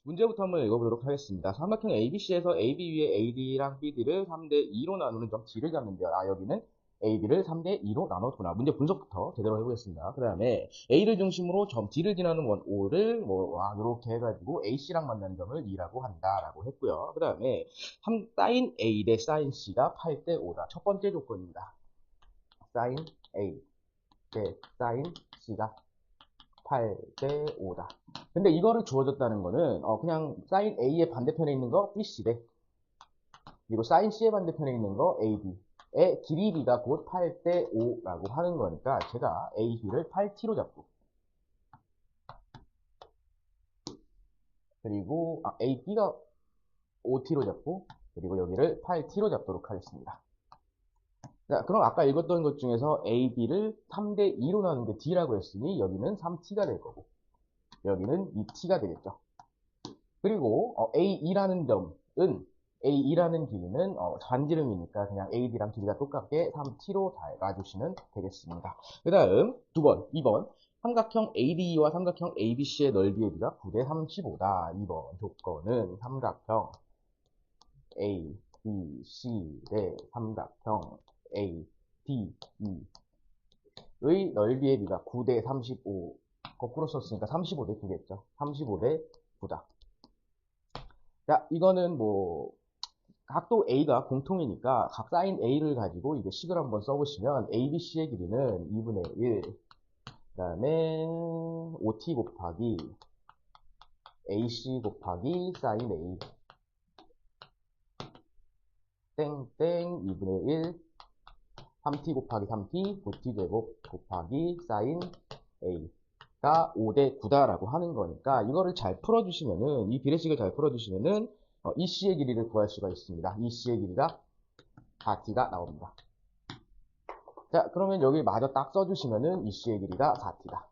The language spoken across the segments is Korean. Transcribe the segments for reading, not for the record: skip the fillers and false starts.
문제부터 한번 읽어보도록 하겠습니다. 삼각형 ABC에서 AB 위에 AD랑 BD를 3대2로 나누는 점 D를 잡는데요. 여기는 AB를 3대2로 나눴구나. 문제 분석부터 제대로 해보겠습니다. 그 다음에 A를 중심으로 점 D를 지나는 원 O를 이렇게 해가지고 AC랑 만나는 점을 2라고 한다라고 했고요. 그 다음에 sin A 대 sin C가 8대5다. 첫 번째 조건입니다. sin A 대 sin C가 8대5다. 근데 이거를 주어졌다는 거는 그냥 sin A의 반대편에 있는 거 BC래. 그리고 sin C의 반대편에 있는 거 AB의 길이 B가 곧 8대5라고 하는 거니까 제가 AB를 8T로 잡고 그리고 AB가 5T로 잡고 그리고 여기를 8T로 잡도록 하겠습니다. 자, 그럼 아까 읽었던 것 중에서 AB를 3대2로 나눈 게 D라고 했으니 여기는 3T가 될 거고 여기는 2T가 되겠죠. 그리고 A2라는 점은 A2라는 길이는 반지름이니까 그냥 AD랑 길이가 똑같게 3T로 잘 놔주시면 되겠습니다. 그 다음 2번 삼각형 ADE와 삼각형 ABC의 넓이의 비가 9대 35다. 2번 조건은 삼각형 ABC 대 삼각형 ADE의 넓이의 비가 9대 35 거꾸로 썼으니까 35대 9겠죠. 35대 9다. 자, 이거는 각도 A가 공통이니까 각 사인 A를 가지고 이제 식을 한번 써보시면 ABC의 길이는 2분의 1, 그 다음에 OT 곱하기 AC 곱하기 사인 A 땡땡 2분의 1 3T 곱하기 3T 9T 제곱 곱하기 사인 A가 5대 9다라고 하는 거니까 이거를 잘 풀어주시면은 이 비례식을 잘 풀어주시면은 이 C의 길이를 구할 수가 있습니다. 이 C의 길이가 4T가 나옵니다. 자, 그러면 여기 마저 딱 써주시면은 이 C의 길이가 4T다.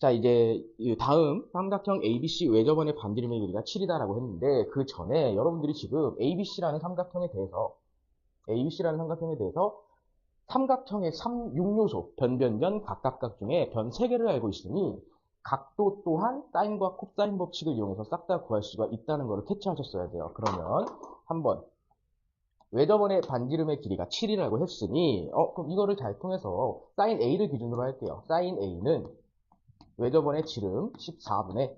자, 이제 다음 삼각형 ABC 외접원의 반지름의 길이가 7이다라고 했는데 그 전에 여러분들이 지금 ABC라는 삼각형에 대해서 삼각형의 6요소 변변변 각각각 중에 변 3개를 알고 있으니 각도 또한 사인과 코사인 법칙을 이용해서 싹 다 구할 수가 있다는 것을 캐치하셨어야 돼요. 그러면 한번 외접원의 반지름의 길이가 7이라고 했으니 그럼 이거를 잘 통해서 사인 A를 기준으로 할게요. 사인 A는 외접원의 지름 14분의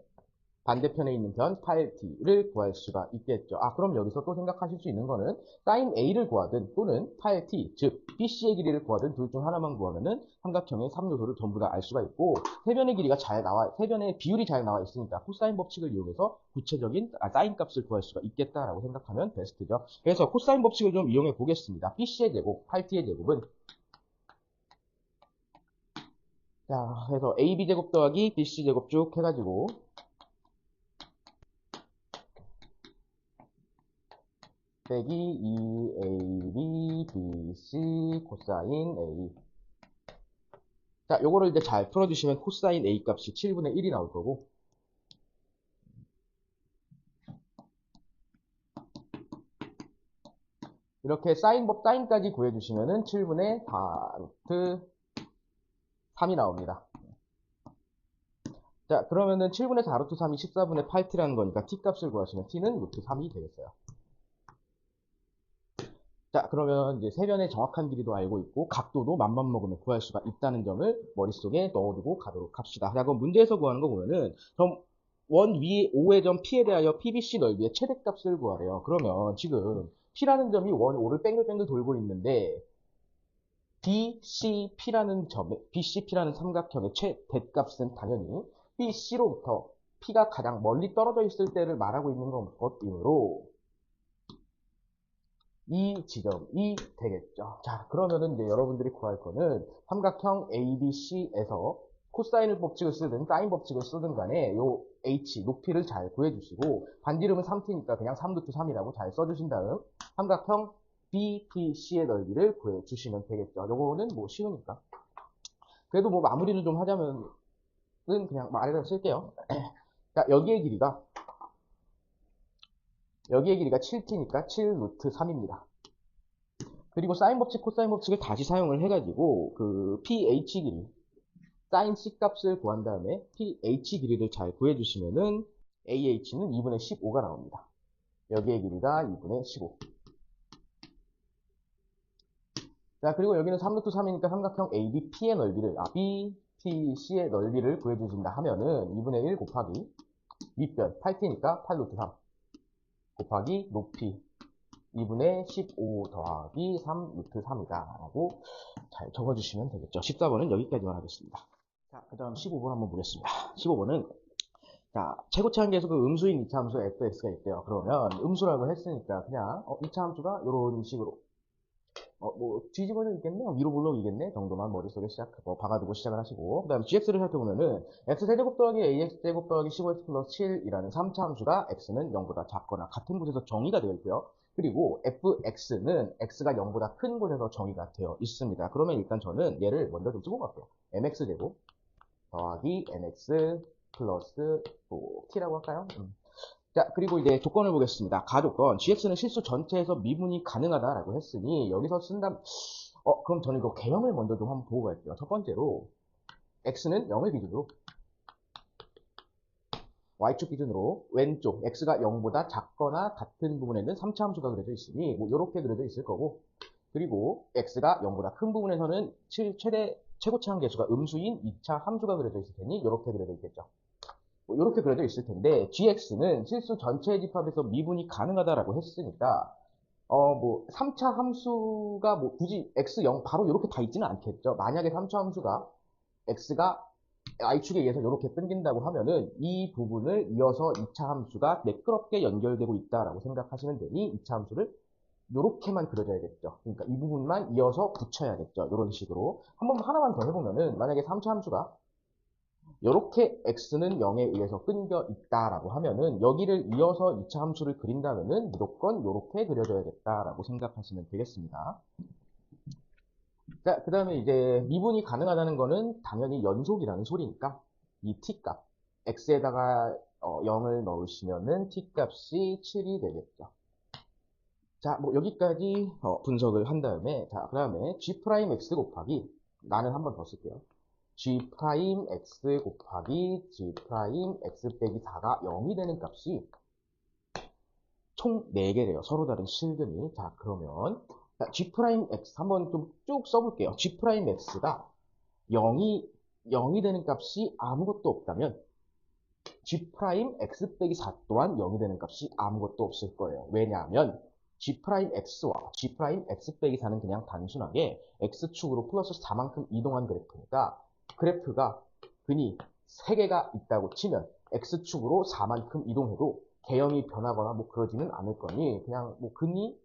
반대편에 있는 변 8t를 구할 수가 있겠죠. 그럼 여기서 또 생각하실 수 있는 거는 sin a를 구하든 또는 8t, 즉 BC의 길이를 구하든 둘 중 하나만 구하면은 삼각형의 3요소를 전부 다 알 수가 있고 세변의 길이가 세변의 비율이 잘 나와 있으니까 코사인 법칙을 이용해서 구체적인 사인 값을 구할 수가 있겠다라고 생각하면 베스트죠. 그래서 코사인 법칙을 좀 이용해 보겠습니다. BC의 제곱, 8t의 제곱은 자, 그래서 AB제곱 더하기 BC제곱 쭉 해가지고 빼기 2AB, BC, 코사인 A. 자, 요거를 이제 잘 풀어주시면 코사인 A 값이 7분의 1이 나올 거고. 이렇게 사인까지 구해주시면은 7분의 4 루트 3이 나옵니다. 자, 그러면은 7분의 4 루트 3이 14분의 8t라는 거니까 t 값을 구하시면 t는 루트 3이 되겠어요. 자, 그러면 이제 세변의 정확한 길이도 알고 있고 각도도 맘만 먹으면 구할 수가 있다는 점을 머릿속에 넣어두고 가도록 합시다. 자, 그럼 문제에서 구하는 거 보면은 원 위 5의 점 P에 대하여 PBC 넓이의 최대값을 구하래요. 그러면 지금 P라는 점이 원 5를 뺑글뺑글 돌고 있는데 BCP라는 삼각형의 최대값은 당연히 BC로부터 P가 가장 멀리 떨어져 있을 때를 말하고 있는 것이므로 이 지점이 되겠죠. 자, 그러면은 이제 여러분들이 구할 거는 삼각형 ABC에서 코사인을 법칙을 쓰든 사인 법칙을 쓰든 간에 요 H 높이를 잘 구해주시고 반지름은 3t니까 그냥 3루트 3이라고 잘 써주신 다음 삼각형 BPC의 넓이를 구해주시면 되겠죠. 요거는 쉬우니까. 그래도 마무리를 좀 하자면은 그냥 말에다 쓸게요. 자, 여기의 길이가 7t니까 7루트 3입니다. 그리고 사인 법칙, 코사인 법칙을 다시 사용을 해가지고 그 pH 길이, 사인 C 값을 구한 다음에 pH 길이를 잘 구해주시면은 AH는 2분의 15가 나옵니다. 여기의 길이가 2분의 15. 자, 그리고 여기는 3루트 3이니까 삼각형 ABP의 넓이를, BPC의 넓이를 구해주신다 하면은 2분의 1 곱하기 윗변 8t니까 8루트 3 곱하기 높이 2분의 15 더하기 3루트 3이다 라고 잘 적어주시면 되겠죠. 14번은 여기까지만 하겠습니다. 자, 그 다음 15번 한번 보겠습니다. 15번은 자, 최고치 한계에서 그 음수인 2차 함수 fx가 있대요. 그러면 음수라고 했으니까 그냥 2차 함수가 이런 식으로 뭐 뒤집어져 있겠네, 위로 물러오겠네 정도만 머릿속에 박아두고 시작을 하시고, 그 다음 gx를 살펴보면은 x세제곱 더하기 ax제곱 더하기 15x 플러스 7이라는 3차 함수가 x는 0보다 작거나 같은 곳에서 정의가 되어 있고요. 그리고 fx는 x가 0보다 큰 곳에서 정의가 되어 있습니다. 그러면 일단 저는 얘를 먼저 좀 쓰고 갈게요. mx제곱 더하기 nx 플러스 t라고 할까요? 자, 그리고 이제 조건을 보겠습니다. 가조건, gx는 실수 전체에서 미분이 가능하다라고 했으니, 여기서 쓴다, 그럼 저는 이거 개형을 먼저 좀 한번 보고 갈게요. 첫 번째로, x는 0을 기준으로, y축 기준으로, 왼쪽, x가 0보다 작거나 같은 부분에는 3차 함수가 그려져 있으니, 뭐, 요렇게 그려져 있을 거고, 그리고 x가 0보다 큰 부분에서는 최고치 한계수가 음수인 2차 함수가 그려져 있을 테니, 요렇게 그려져 있겠죠. 이렇게 그려져 있을 텐데, gx는 실수 전체의 집합에서 미분이 가능하다라고 했으니까, 3차 함수가 뭐 굳이 x0 바로 이렇게 다 있지는 않겠죠. 만약에 3차 함수가 x가 y축에 의해서 이렇게 끊긴다고 하면은 이 부분을 이어서 2차 함수가 매끄럽게 연결되고 있다라고 생각하시면 되니 2차 함수를 이렇게만 그려줘야겠죠. 그러니까 이 부분만 이어서 붙여야겠죠. 이런 식으로. 한번 하나만 더 해보면은 만약에 3차 함수가 이렇게 x는 0에 의해서 끊겨 있다라고 하면은 여기를 이어서 2차 함수를 그린다면은 무조건 이렇게 그려줘야겠다라고 생각하시면 되겠습니다. 자, 그 다음에 이제 미분이 가능하다는 거는 당연히 연속이라는 소리니까 이 t값 x에다가 0을 넣으시면은 t값이 7이 되겠죠. 자, 뭐 여기까지 분석을 한 다음에, 자, 그 다음에 g'x 곱하기, 나는 한 번 더 쓸게요. g'x 곱하기 g'x 빼기 4가 0이 되는 값이 총 4개래요. 서로 다른 실근이. 자, 그러면 자, g'x 한번 좀 쭉 써볼게요. g'x가 0이 되는 값이 아무것도 없다면 g'x 빼기 4 또한 0이 되는 값이 아무것도 없을 거예요. 왜냐하면 g'x와 g'x 빼기 4는 그냥 단순하게 x축으로 플러스 4만큼 이동한 그래프니까 그래프가 근이 3개가 있다고 치면 x축으로 4만큼 이동해도 개형이 변하거나 뭐 그러지는 않을 거니 그냥 뭐 근이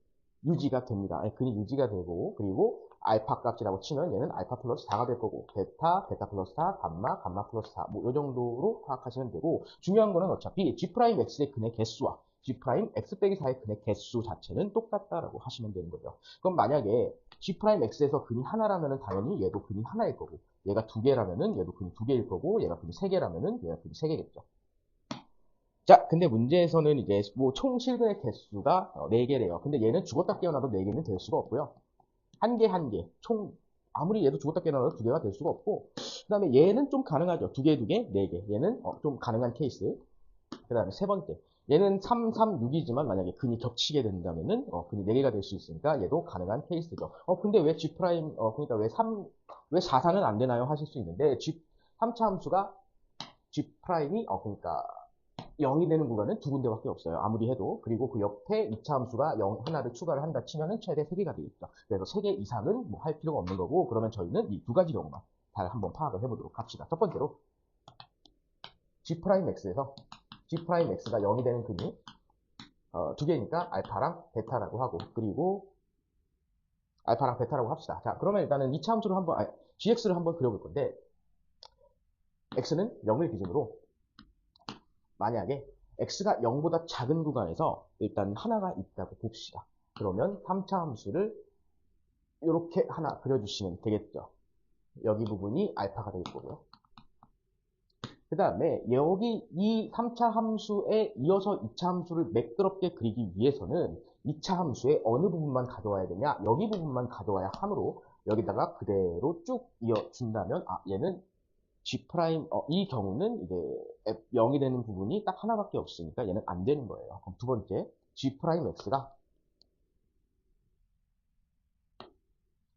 유지가 됩니다. 아니, 근이 유지가 되고 그리고 알파 값이라고 치면 얘는 알파 플러스 4가 될 거고 베타 플러스 4, 감마 플러스 4 뭐 이 정도로 파악하시면 되고 중요한 거는 어차피 g'x의 근의 개수와 g'x 빼기 4의 근의 개수 자체는 똑같다라고 하시면 되는 거죠. 그럼 만약에 g'x에서 근이 하나라면 당연히 얘도 근이 하나일 거고 얘가 2개라면은 얘도 근이 2개일 거고 얘가 근이 3개라면은 얘가 근이 3개겠죠. 자, 근데 문제에서는 이제 뭐 총 실근의 개수가 4개래요. 근데 얘는 죽었다 깨어나도 4개는 될 수가 없고요. 한 개, 총 아무리 얘도 죽었다 깨어나도 2개가 될 수가 없고 그 다음에 얘는 좀 가능하죠. 2개, 4개. 얘는 좀 가능한 케이스. 그 다음에 세 번째. 얘는 3, 3, 6이지만 만약에 근이 겹치게 된다면은 근이 4개가 될 수 있으니까 얘도 가능한 케이스죠. 근데 왜 G 프라임 그러니까 왜 4, 4는 안 되나요? 하실 수 있는데 3차 함수가 G 프라임이 그러니까 0이 되는 구간은 2군데밖에 없어요. 아무리 해도. 그리고 그 옆에 2차 함수가 0 하나를 추가를 한다 치면은 최대 3개가 되겠죠. 그래서 3개 이상은 뭐 할 필요가 없는 거고 그러면 저희는 이 두 가지 경우만 잘 한번 파악을 해보도록 합시다. 첫 번째로 G'X에서 G'X가 0이 되는 근이 2개니까 알파랑 베타라고 하고 그리고 알파랑 베타라고 합시다. 자, 그러면 일단은 2차 함수를 한번 gx를 한번 그려볼 건데 x는 0을 기준으로 만약에 x가 0보다 작은 구간에서 일단 하나가 있다고 봅시다. 그러면 3차 함수를 이렇게 하나 그려주시면 되겠죠. 여기 부분이 알파가 될 거고요. 그 다음에 여기 이 3차 함수에 이어서 2차 함수를 매끄럽게 그리기 위해서는 2차 함수의 어느 부분만 가져와야 되냐? 여기 부분만 가져와야 하므로 여기다가 그대로 쭉 이어준다면 얘는 G 프라임, 이 경우는 이제 0이 되는 부분이 딱 하나밖에 없으니까 얘는 안 되는 거예요. 그럼 두 번째, G 프라임 X가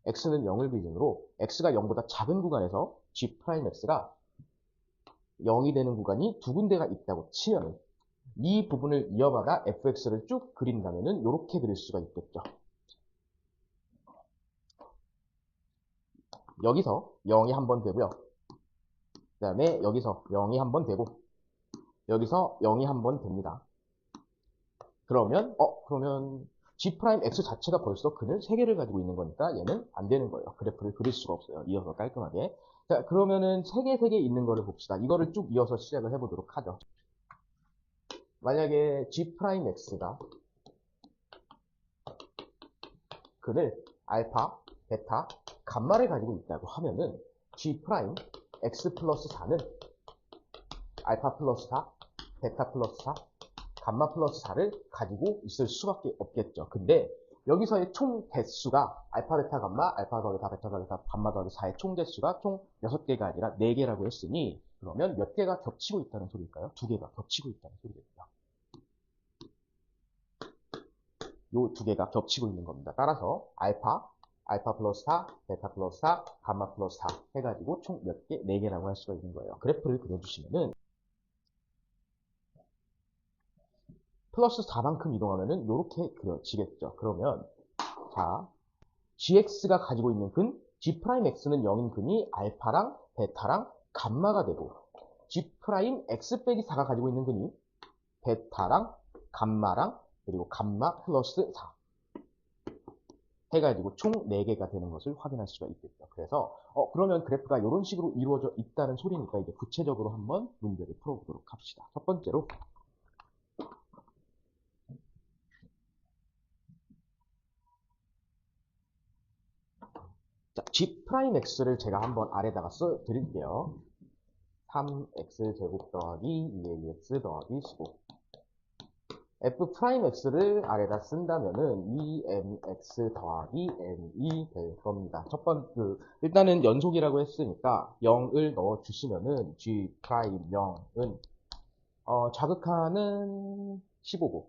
X는 0을 기준으로 X가 0보다 작은 구간에서 G 프라임 X가 0이 되는 구간이 두 군데가 있다고 치면 이 부분을 이어받아 fx를 쭉 그린다면은 이렇게 그릴 수가 있겠죠. 여기서 0이 한 번 되고요. 그 다음에 여기서 0이 한 번 되고 여기서 0이 한 번 됩니다. 그러면 G 프라임 X 자체가 벌써 근을 3개를 가지고 있는 거니까 얘는 안 되는 거예요. 그래프를 그릴 수가 없어요. 이어서 깔끔하게. 자, 그러면은 3개 있는 거를 봅시다. 이거를 쭉 이어서 시작을 해보도록 하죠. 만약에 G 프라임 X가 근을 알파, 베타, 감마를 가지고 있다고 하면은 G 프라임 X 플러스 4는 알파 플러스 4, 베타 플러스 4, 감마 플러스 4를 가지고 있을 수밖에 없겠죠. 근데 여기서의 총 대수가 알파, 베타, 감마, 알파 더하기 4, 베타 더하기 4, 감마 더하기 4의 총 대수가 총 6개가 아니라 4개라고 했으니 그러면 몇 개가 겹치고 있다는 소리일까요? 2개가 겹치고 있다는 소리겠죠. 요 2개가 겹치고 있는 겁니다. 따라서 알파 플러스 4, 베타 플러스 4, 감마 플러스 4 해가지고 총 몇 개? 4개라고 할 수가 있는 거예요. 그래프를 그려주시면은 플러스 4만큼 이동하면은 이렇게 그려지겠죠. 그러면 자, gx가 가지고 있는 근 g 프라임 x는 0인 근이 알파랑 베타랑 감마가 되고 g 프라임 x 빼기 4가 가지고 있는 근이 베타랑 감마랑 그리고 감마 플러스 4 해가지고 총 4개가 되는 것을 확인할 수가 있겠죠. 그래서 그러면 그래프가 이런 식으로 이루어져 있다는 소리니까 이제 구체적으로 한번 문제를 풀어보도록 합시다. 첫 번째로 자, g 프라임 x를 제가 한번 아래다가 써 드릴게요. 3x 제곱 더하기 2ax 더하기 15 f 프라임 x를 아래다 쓴다면은 2mx 더하기 m이 될 겁니다. 첫 번째, 일단은 연속이라고 했으니까 0을 넣어 주시면은 g 프라임 0은 자극하는 15고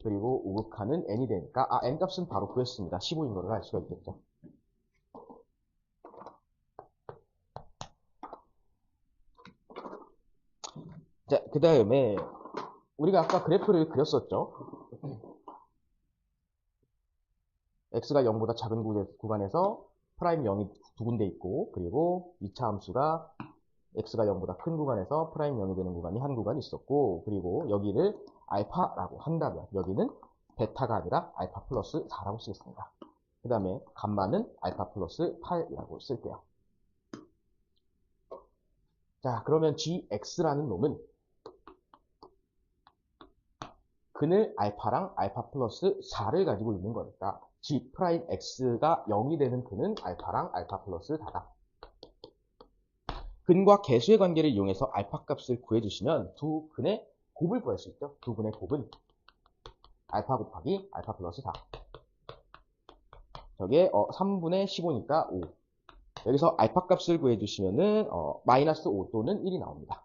그리고 우극하는 n이 되니까 n 값은 바로 구했습니다. 15인 거를 알 수가 있겠죠. 자, 그 다음에 우리가 아까 그래프를 그렸었죠. x가 0보다 작은 구간에서 프라임 0이 두 군데 있고 그리고 2차 함수가 x가 0보다 큰 구간에서 프라임 0이 되는 구간이 한 구간 있었고 그리고 여기를 알파라고 한다면 여기는 베타가 아니라 알파 플러스 4라고 쓰겠습니다. 그 다음에 감마는 알파 플러스 8이라고 쓸게요. 자, 그러면 gx라는 놈은 근을 알파랑 알파 플러스 4를 가지고 있는 거니까 g 프라임 x가 0이 되는 근은 알파랑 알파 플러스 4다. 근과 개수의 관계를 이용해서 알파 값을 구해주시면 두 근의 곱을 구할 수 있죠. 두 근의 곱은 알파 곱하기 알파 플러스 4. 저게 3분의 15니까 5. 여기서 알파 값을 구해주시면은 마이너스 5 또는 1이 나옵니다.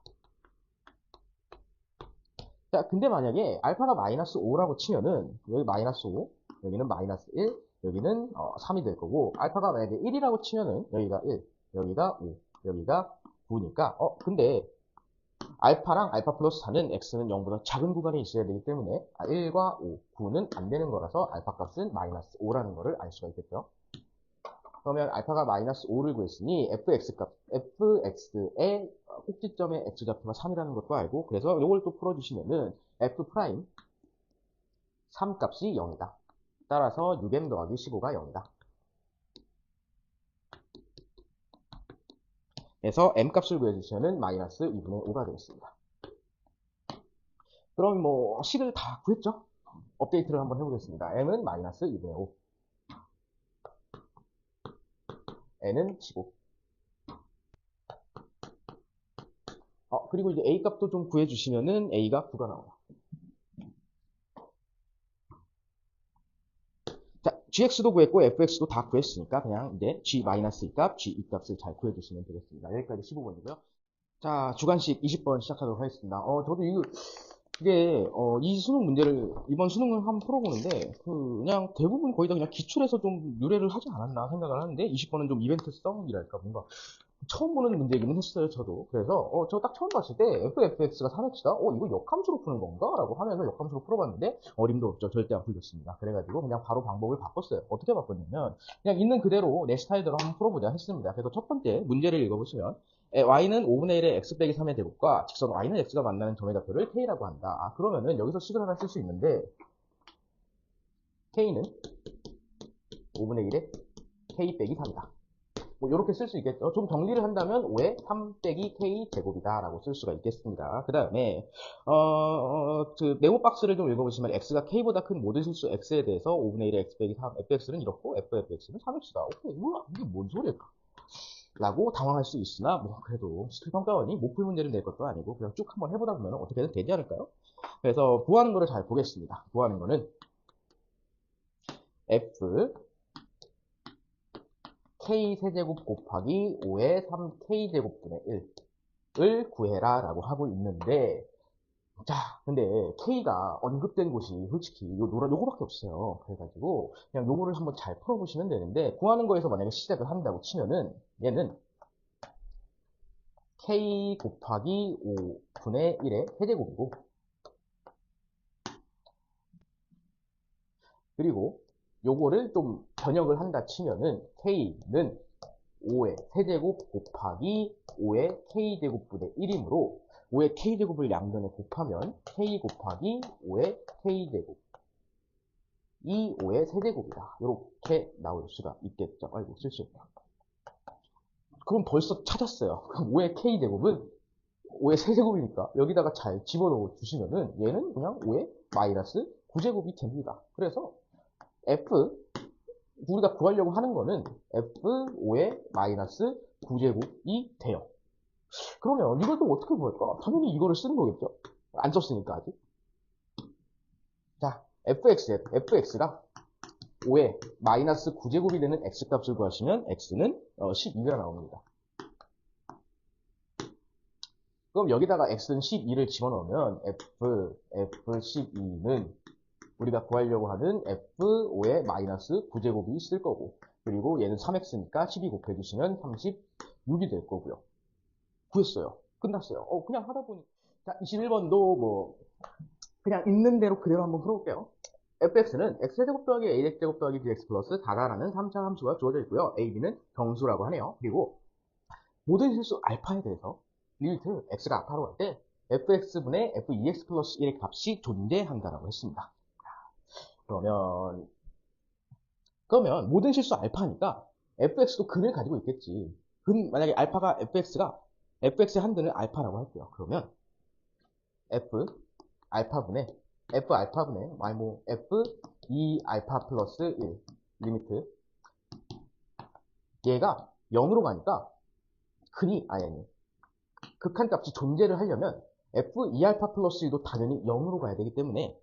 자, 근데 만약에 알파가 마이너스 5라고 치면은 여기 마이너스 5, 여기는 마이너스 1, 여기는 3이 될 거고 알파가 만약에 1이라고 치면은 여기가 1, 여기가 5, 여기가 9니까 근데 알파랑 알파 플러스 4는 x는 0보다 작은 구간에 있어야 되기 때문에 1과 5, 9는 안 되는 거라서 알파 값은 마이너스 5라는 거를 알 수가 있겠죠. 그러면 알파가 마이너스 5를 구했으니 fx의 꼭지점의 x좌표가 3이라는 것도 알고 그래서 이걸 또 풀어주시면은 f 프라임 3 값이 0이다. 따라서 6m 더하기 15가 0이다. 그래서 m 값을 구해주시면은 마이너스 2분의 5가 되겠습니다. 그럼 뭐 식을 다 구했죠? 업데이트를 한번 해보겠습니다. m은 마이너스 2분의 5, n은 15. 그리고 이제 a 값도 좀 구해주시면은 a가 9가 나와요. 자, gx도 구했고 fx도 다 구했으니까 그냥 이제 g-이 값, g 이 값을 잘 구해주시면 되겠습니다. 여기까지 15번이고요. 자, 주관식 20번 시작하도록 하겠습니다. 저도 이게, 이 수능 문제를, 이번 수능을 한번 풀어보는데, 그냥 대부분 거의 다 그냥 기출에서 좀 유래를 하지 않았나 생각을 하는데, 20번은 좀 이벤트성이랄까, 뭔가, 처음 보는 문제이기는 했어요, 저도. 그래서, 저 딱 처음 봤을 때, fx가 3x다? 이거 역함수로 푸는 건가? 라고 하면서 역함수로 풀어봤는데, 어림도 없죠. 절대 안 풀렸습니다. 그래가지고, 그냥 바로 방법을 바꿨어요. 어떻게 바꿨냐면, 그냥 있는 그대로 내 스타일대로 한번 풀어보자 했습니다. 그래서 첫 번째 문제를 읽어보시면, y는 5분의 1의 x 빼기 3의 제곱과 직선 y는 x가 만나는 점의 좌표를 k라고 한다. 그러면은 여기서 식을 하나 쓸 수 있는데, k는 5분의 1의 k 빼기 3이다. 뭐 이렇게 쓸 수 있겠죠. 좀 정리를 한다면 5의 3 빼기 k 제곱이다 라고 쓸 수가 있겠습니다. 그 다음에 그 네모 박스를 좀 읽어보시면 x가 k보다 큰 모든 실수 x에 대해서 5분의 1의 x 빼기 3 fx는 이렇고 fx는 3x다. 오케이, 뭐야 이게 뭔 소리일까 라고 당황할 수 있으나 뭐 그래도 시초평가원이 못 풀 문제를 낼 것도 아니고 그냥 쭉 한번 해보다 보면 어떻게든 되지 않을까요? 그래서 구하는 거를 잘 보겠습니다. 구하는 거는 f k 세제곱 곱하기 5의 3k제곱분의 1을 구해라 라고 하고 있는데, 자, 근데 k가 언급된 곳이 솔직히 요거밖에 없어요. 그래가지고 그냥 요거를 한번 잘 풀어보시면 되는데, 구하는 거에서 만약에 시작을 한다고 치면은 얘는 k 곱하기 5분의 1의 세제곱이고, 그리고 요거를 좀 번역을 한다 치면은 k는 5의 세제곱 곱하기 5의 k제곱분의 1이므로 5의 k제곱을 양변에 곱하면 k 곱하기 5의 k제곱 이 5의 세제곱이다. 이렇게 나올 수가 있겠죠. 아이고 실수했다. 그럼 벌써 찾았어요. 그럼 5의 k제곱은 5의 세제곱이니까 여기다가 잘 집어넣어 주시면은 얘는 그냥 5의 마이너스 9제곱이 됩니다. 그래서 f 우리가 구하려고 하는 거는 f5의 마이너스 9제곱이 돼요. 그러면 이걸 또 어떻게 구할까? 당연히 이거를 쓰는 거겠죠? 안 썼으니까 아직. 자, fx가 5의 마이너스 9제곱이 되는 x값을 구하시면 x는 12가 나옵니다. 그럼 여기다가 x는 12를 집어넣으면 f12는 우리가 구하려고 하는 f5의 마이너스 9제곱이 있을 거고, 그리고 얘는 3x니까 12 곱해주시면 36이 될 거고요. 구했어요. 끝났어요. 그냥 하다 보니. 자, 21번도 뭐, 그냥 있는 대로 그대로 한번 풀어볼게요. fx는 x제곱 더하기 ax제곱 더하기 bx 플러스 다가라는 3차 함수가 주어져 있고요. a, b는 정수라고 하네요. 그리고 모든 실수 알파에 대해서 리미트 x가 알파로 갈 때 fx분의 f2x 플러스 1의 값이 존재한다라고 했습니다. 그러면 모든 실수 알파니까 fx도 근을 가지고 있겠지. 만약에 알파가 fx가 fx의 한근을 알파라고 할게요. 그러면 f 알파분의 f 2 알파 플러스 1 리미트 얘가 0으로 가니까 극한값이 존재를 하려면 f 2 알파 플러스 1도 당연히 0으로 가야 되기 때문에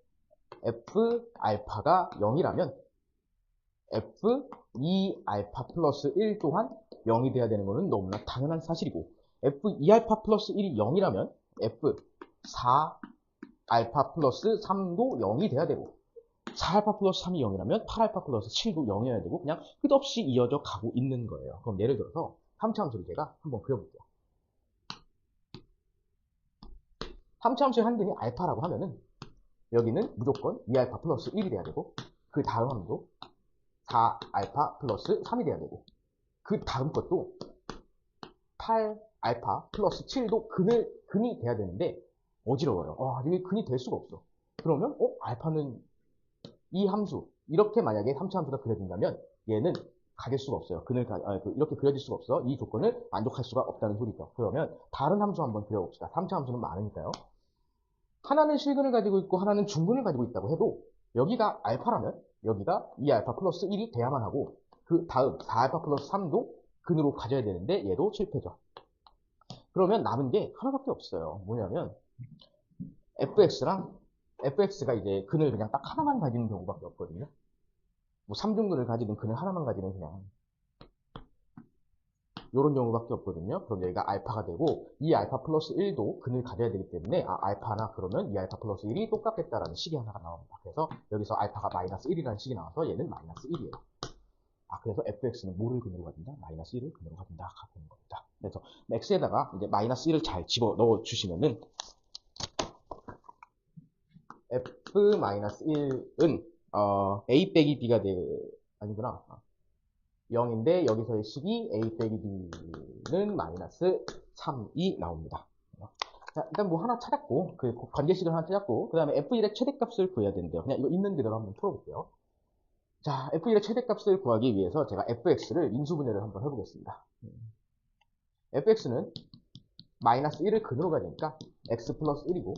f 알파가 0이라면 f 2 알파 플러스 1 또한 0이 돼야 되는 것은 너무나 당연한 사실이고, f 2 알파 플러스 1이 0이라면 f 4 알파 플러스 3도 0이 돼야 되고, 4알파 플러스 3이 0이라면 8알파 플러스 7도 0이어야 되고, 그냥 끝없이 이어져 가고 있는 거예요. 그럼 예를 들어서 3차 함수를 제가 한번 그려볼게요. 3차 함수의 한근이 알파라고 하면은 여기는 무조건 2알파 플러스 1이 돼야 되고, 그 다음 함수 4알파 플러스 3이 돼야 되고, 그 다음 것도 8알파 플러스 7도 근이 돼야 되는데 어지러워요. 이게 근이 될 수가 없어. 그러면 알파는 이 함수, 이렇게 만약에 3차 함수가 그려진다면 얘는 가질 수가 없어요. 이렇게 그려질 수가 없어. 이 조건을 만족할 수가 없다는 소리죠. 그러면 다른 함수 한번 그려봅시다. 3차 함수는 많으니까요. 하나는 실근을 가지고 있고 하나는 중근을 가지고 있다고 해도 여기가 알파라면 여기가 2알파 플러스 1이 돼야만 하고, 그 다음 4알파 플러스 3도 근으로 가져야 되는데 얘도 실패죠. 그러면 남은 게 하나밖에 없어요. 뭐냐면 fx가 이제 근을 그냥 딱 하나만 가지는 경우밖에 없거든요. 뭐 3중근을 가지든 근을 하나만 가지든 그냥 요런 경우밖에 없거든요. 그럼 여기가 알파가 되고 이 알파 플러스 1도 근을 가져야 되기 때문에 알파나 그러면 이 알파 플러스 1이 똑같겠다라는 식이 하나가 나옵니다. 그래서 여기서 알파가 마이너스 1이라는 식이 나와서 얘는 마이너스 1이에요. 그래서 fx는 뭐를 근으로 가진다? 마이너스 1을 근으로 가진다. 가는 겁니다. 그래서 x에다가 이제 마이너스 1을 잘 집어 넣어 주시면은 f-1은 a 빼기 b가 아니구나. 0인데 여기서의 식이 a 빼기 b는 마이너스 3이 나옵니다. 자, 일단 뭐 하나 찾았고 그 관계식을 하나 찾았고 그 다음에 f1의 최대값을 구해야 되는데요. 그냥 이거 있는 그대로 한번 풀어볼게요. 자, f1의 최대값을 구하기 위해서 제가 fx를 인수분해를 한번 해보겠습니다. fx는 마이너스 1을 근으로 가지니까 x 플러스 1이고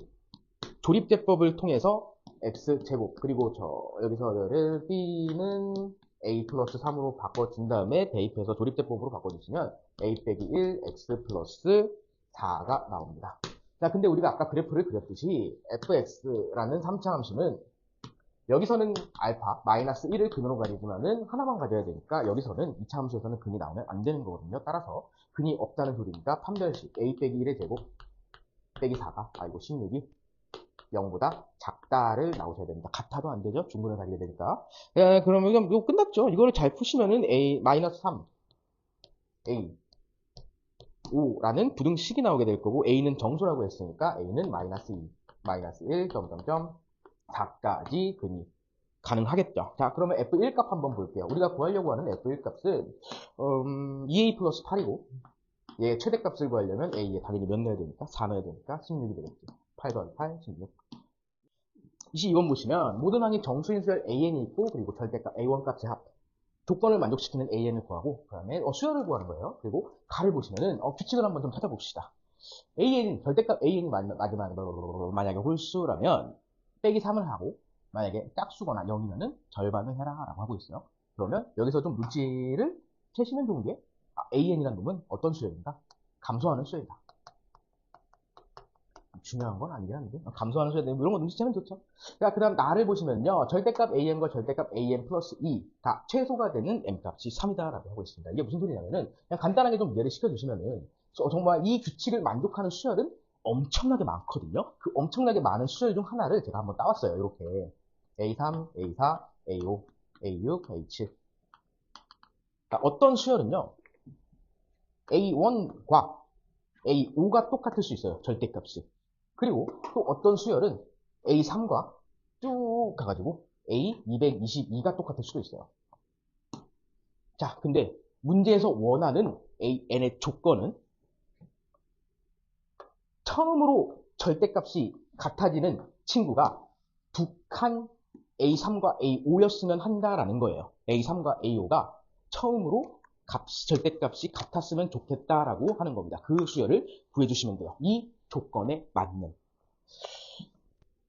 조립제법을 통해서 x제곱 그리고 여기서 b는 a 플러스 3으로 바꿔준 다음에 대입해서 조립제법으로 바꿔주시면 a 빼기 1 x 플러스 4가 나옵니다. 자, 근데 우리가 아까 그래프를 그렸듯이 fx라는 3차 함수는 여기서는 알파 마이너스 1을 근으로 가지지만은 하나만 가져야 되니까 여기서는 2차 함수에서는 근이 나오면 안 되는 거거든요. 따라서 근이 없다는 소리니까 판별식 a 빼기 1의 제곱 빼기 4가 16이 0보다 작다를 나오셔야 됩니다. 같아도 안 되죠. 중근을 가지게 되니까. 그러면 이거 끝났죠. 이거를 잘 푸시면은 a 마이너스 3 a 5라는 부등식이 나오게 될 거고 a는 정수라고 했으니까 a는 마이너스 2 마이너스 1 점점점 4까지 근이 가능하겠죠. 자, 그러면 f1 값 한번 볼게요. 우리가 구하려고 하는 f1 값은 2a 플러스 8이고 얘 최대값을 구하려면 a에 당연히 몇 넣어야 되니까 4 넣어야 되니까 16이 되겠죠. 8 더하기 8, 16. 22번 보시면 모든 항의 정수인수열 an이 있고 그리고 절대값 a1 값의 합 조건을 만족시키는 an을 구하고 그 다음에 수열을 구하는 거예요. 그리고 가를 보시면은 규칙을 한번 좀 찾아봅시다. 절대값 an이 만약에 홀수라면 빼기 3을 하고 만약에 짝수거나 0이면은 절반을 해라 라고 하고 있어요. 그러면 여기서 좀 눈치를 채시면 좋은 게 an이라는 놈은 어떤 수열인가? 감소하는 수열이다. 중요한 건 아니긴 한데 감소하는 수에 대해 이런 거 눈치채면 좋죠. 자, 그 다음 나를 보시면요. 절대값 am과 절대값 am 플러스 2가 최소가 되는 m값이 3이다 라고 하고 있습니다. 이게 무슨 소리냐면은 그냥 간단하게 좀 이해를 시켜주시면은 정말 이 규칙을 만족하는 수열은 엄청나게 많거든요. 그 엄청나게 많은 수열 중 하나를 제가 한번 따왔어요. 이렇게 A3, A4, A5, A6, A7. 어떤 수열은요. A1과 A5가 똑같을 수 있어요. 절대값이. 그리고 또 어떤 수열은 A3과 쭉 가가지고 A222가 똑같을 수도 있어요. 자, 근데 문제에서 원하는 AN의 조건은 처음으로 절대값이 같아지는 친구가 두 칸 A3과 A5였으면 한다라는 거예요. A3과 A5가 처음으로 절대값이 같았으면 좋겠다라고 하는 겁니다. 그 수열을 구해주시면 돼요. 이 조건에 맞는.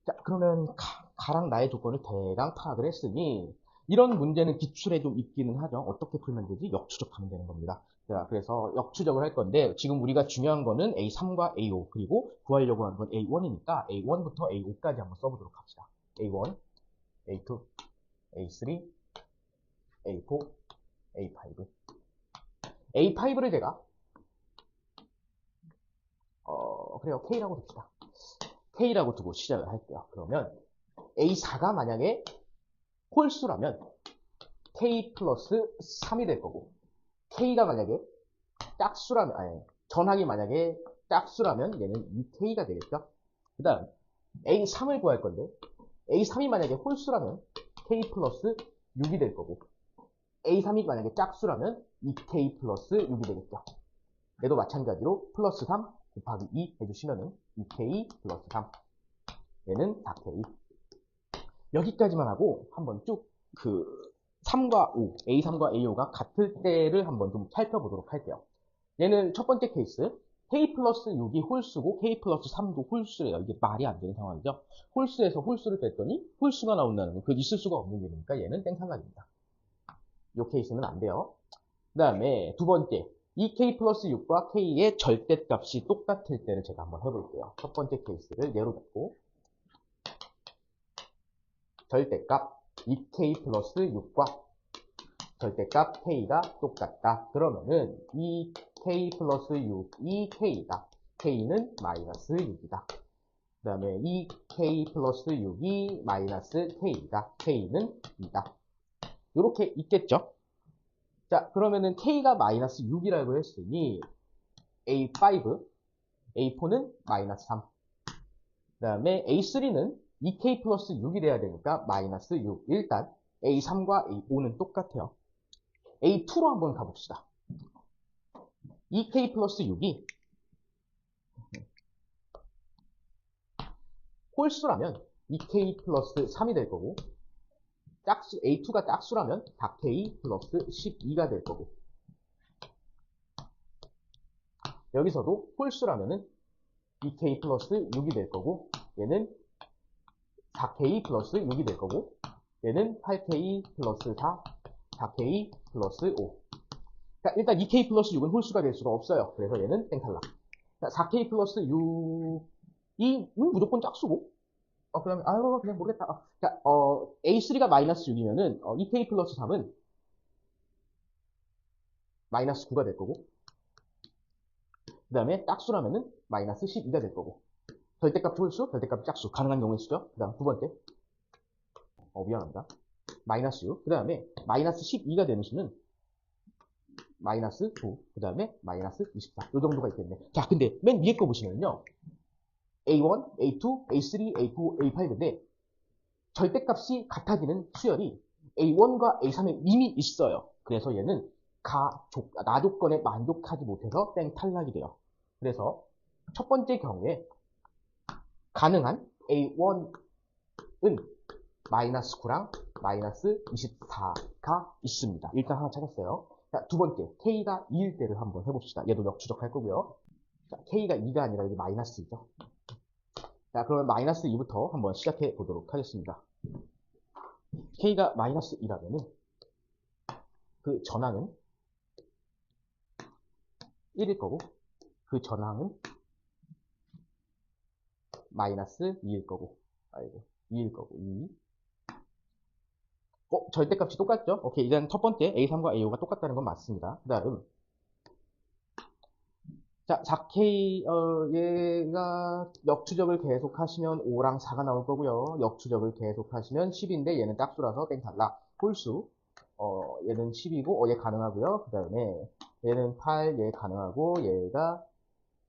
자, 그러면 가랑 나의 조건을 대강 파악을 했으니 이런 문제는 기출에 좀 있기는 하죠. 어떻게 풀면 되지? 역추적하면 되는 겁니다. 자, 그래서 역추적을 할 건데 지금 우리가 중요한 거는 A3과 A5 그리고 구하려고 하는 건 A1이니까 A1부터 A5까지 한번 써보도록 합시다. A1, A2, A3, A4, A5. A5를 제가 그래요. K라고 둡시다. K라고 두고 시작을 할게요. 그러면 A4가 만약에 홀수라면 K 플러스 3이 될 거고 K가 만약에 짝수라면 전항이 만약에 짝수라면 얘는 2K가 되겠죠. 그 다음 A3을 구할 건데 A3이 만약에 홀수라면 K 플러스 6이 될 거고 A3이 만약에 짝수라면 2K 플러스 6이 되겠죠. 얘도 마찬가지로 플러스 3 곱하기 2 해주시면은 2K 플러스 3 얘는 4K. 여기까지만 하고 한번 쭉 3과 5, A3과 A5가 같을 때를 한번 좀 살펴보도록 할게요. 얘는 첫 번째 케이스 K 플러스 6이 홀수고 K 플러스 3도 홀수래요. 이게 말이 안 되는 상황이죠. 홀수에서 홀수를 뺐더니 홀수가 나온다는 거. 그 있을 수가 없는 일이니까 얘는 땡상각입니다. 이 케이스는 안 돼요. 그 다음에 두 번째 이 K 플러스 6과 K의 절대값이 똑같을 때를 제가 한번 해볼게요. 첫 번째 케이스를 예로 잡고 절대값 2K 플러스 6과 절대값 k가 똑같다. 그러면은 2k 플러스 6, 2k가 k는 마이너스 6이다. 그 다음에 2k 플러스 6이 마이너스 k가 k는 2다. 이렇게 있겠죠? 자, 그러면은 k가 마이너스 6이라고 했으니 A5, A4는 마이너스 3. 그 다음에 A3는 2k 플러스 6이 돼야 되니까 마이너스 6. 일단 A3과 A5는 똑같아요. A2로 한번 가봅시다. 2k 플러스 6이 홀수라면 2k 플러스 3이 될 거고, 짝수, A2가 짝수라면 4k 플러스 12가 될 거고, 여기서도 홀수라면은 2k 플러스 6이 될 거고, 얘는 4k 플러스 6이 될 거고, 얘는 8k 플러스 4, 4k 플러스 5. 자, 일단 2k 플러스 6은 홀수가 될 수가 없어요. 그래서 얘는 땡탈락. 자, 4k 플러스 6이 무조건 짝수고, 그러면, 그냥 모르겠다. 자, A3가 마이너스 6이면은, 2k 플러스 3은 마이너스 9가 될 거고, 그 다음에 짝수라면은 마이너스 12가 될 거고, 절대값 홀수, 절대값 짝수, 가능한 경우의 수죠. 그 다음 두 번째, 미안합니다. 마이너스 6, 그 다음에 마이너스 12가 되는 수는 마이너스 9, 그 다음에 마이너스 24. 요 정도가 있겠네. 자, 근데 맨 위에 거 보시면요. A1, A2, A3, A4, A5인데, 절대값이 같아지는 수열이 A1과 A3에 이미 있어요. 그래서 얘는 나 조건에 만족하지 못해서 땡 탈락이 돼요. 그래서 첫 번째 경우에 가능한 A1은 마이너스 9랑 마이너스 24가 있습니다. 일단 하나 찾았어요. 자, 두 번째, K가 2일 때를 한번 해봅시다. 얘도 역추적할 거고요. 자, K가 2가 아니라 여기 마이너스죠. 자, 그러면 마이너스 2부터 한번 시작해 보도록 하겠습니다. K가 마이너스 2라면은 그 전항은 1일 거고, 그 전항은 마이너스 2일 거고, 2일 거고, 2. 절대값이 똑같죠? 오케이, 일단 첫 번째 A3과 A5가 똑같다는 건 맞습니다. 그 다음, 자, 4K, 얘가 역추적을 계속 하시면 5랑 4가 나올 거고요. 역추적을 계속 하시면 10인데 얘는 짝수라서 땡 탈락. 홀수, 얘는 10이고, 얘 가능하고요. 그 다음에 얘는 8, 얘 가능하고, 얘가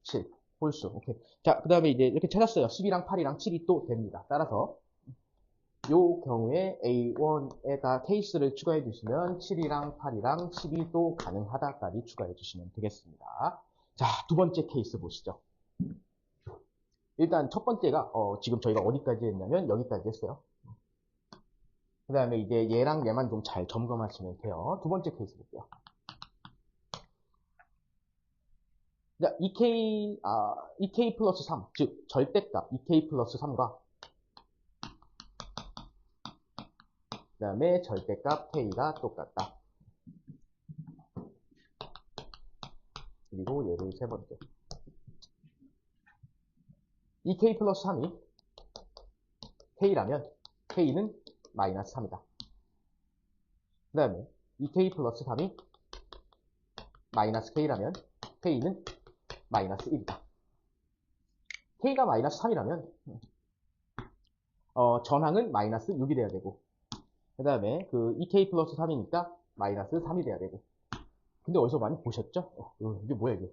7. 홀수. 오케이. 자, 그 다음에 이제 이렇게 찾았어요. 10이랑 8이랑 7이 또 됩니다. 따라서, 요 경우에 A1에다 케이스를 추가해 주시면 7이랑 8이랑 10이 또 가능하다까지 추가해 주시면 되겠습니다. 자, 두 번째 케이스 보시죠. 일단 첫 번째가, 지금 저희가 어디까지 했냐면 여기까지 했어요. 그 다음에 이제 얘랑 얘만 좀 잘 점검하시면 돼요. 두 번째 케이스 볼게요. 자, 2k 플러스 3, 즉, 절대값 2k 플러스 3과 그 다음에 절대값 k가 똑같다. 그리고 얘를 세 번째. 2k 플러스 3이 k라면 k는 마이너스 3이다. 그 다음에 2k 플러스 3이 마이너스 k라면 k는 마이너스 1이다. k가 마이너스 3이라면 전항은 마이너스 6이 돼야 되고, 그 다음에 그 2k 플러스 3이니까 마이너스 3이 돼야 되고. 근데 어디서 많이 보셨죠? 이게 뭐야 이게?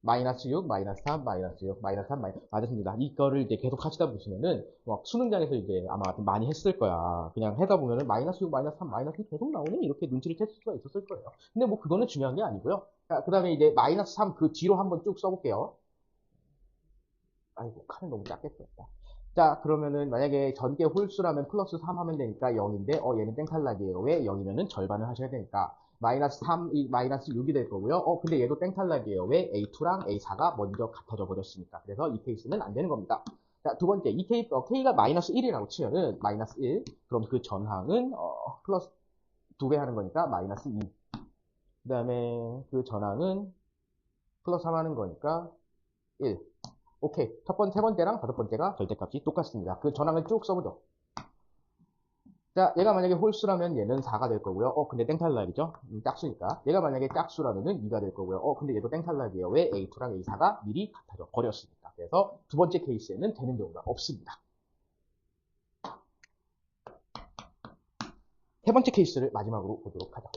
마이너스 6, 마이너스 3, 마이너스 6, 마이너스 3, 맞았습니다. 이거를 이제 계속 하시다 보시면은 막 수능장에서 이제 아마 많이 했을 거야. 그냥 하다 보면은 마이너스 6, 마이너스 3, 마이너스 6 계속 나오네? 이렇게 눈치를 챘을 수가 있었을 거예요. 근데 뭐 그거는 중요한 게 아니고요. 자, 그 다음에 이제 마이너스 3 그 뒤로 한번 쭉 써볼게요. 아이고, 칸을 너무 작게 썼다. 자, 그러면은 만약에 전개 홀수라면 플러스 3 하면 되니까 0인데, 얘는 땡탈락이에요. 왜 0이면은 절반을 하셔야 되니까. 마이너스 3, 마이너스 6이 될 거고요. 근데 얘도 땡탈락이에요. 왜? A2랑 A4가 먼저 같아져 버렸으니까. 그래서 이 케이스는 안 되는 겁니다. 자, 두 번째, K가 마이너스 1이라고 치면은, 마이너스 1. 그럼 그 전항은, 플러스 2배 하는 거니까, 마이너스 2. 그 다음에 그 전항은, 플러스 3 하는 거니까, 1. 오케이. 세 번째랑 다섯 번째가 절대값이 똑같습니다. 그 전항을 쭉 써보죠. 자, 얘가 만약에 홀수라면 얘는 4가 될 거고요. 근데 땡탈락이죠? 짝수니까. 얘가 만약에 짝수라면은 2가 될 거고요. 근데 얘도 땡탈락이에요. 왜? A2랑 A4가 미리 같아져 버렸으니까. 그래서 두 번째 케이스에는 되는 경우가 없습니다. 세 번째 케이스를 마지막으로 보도록 하죠.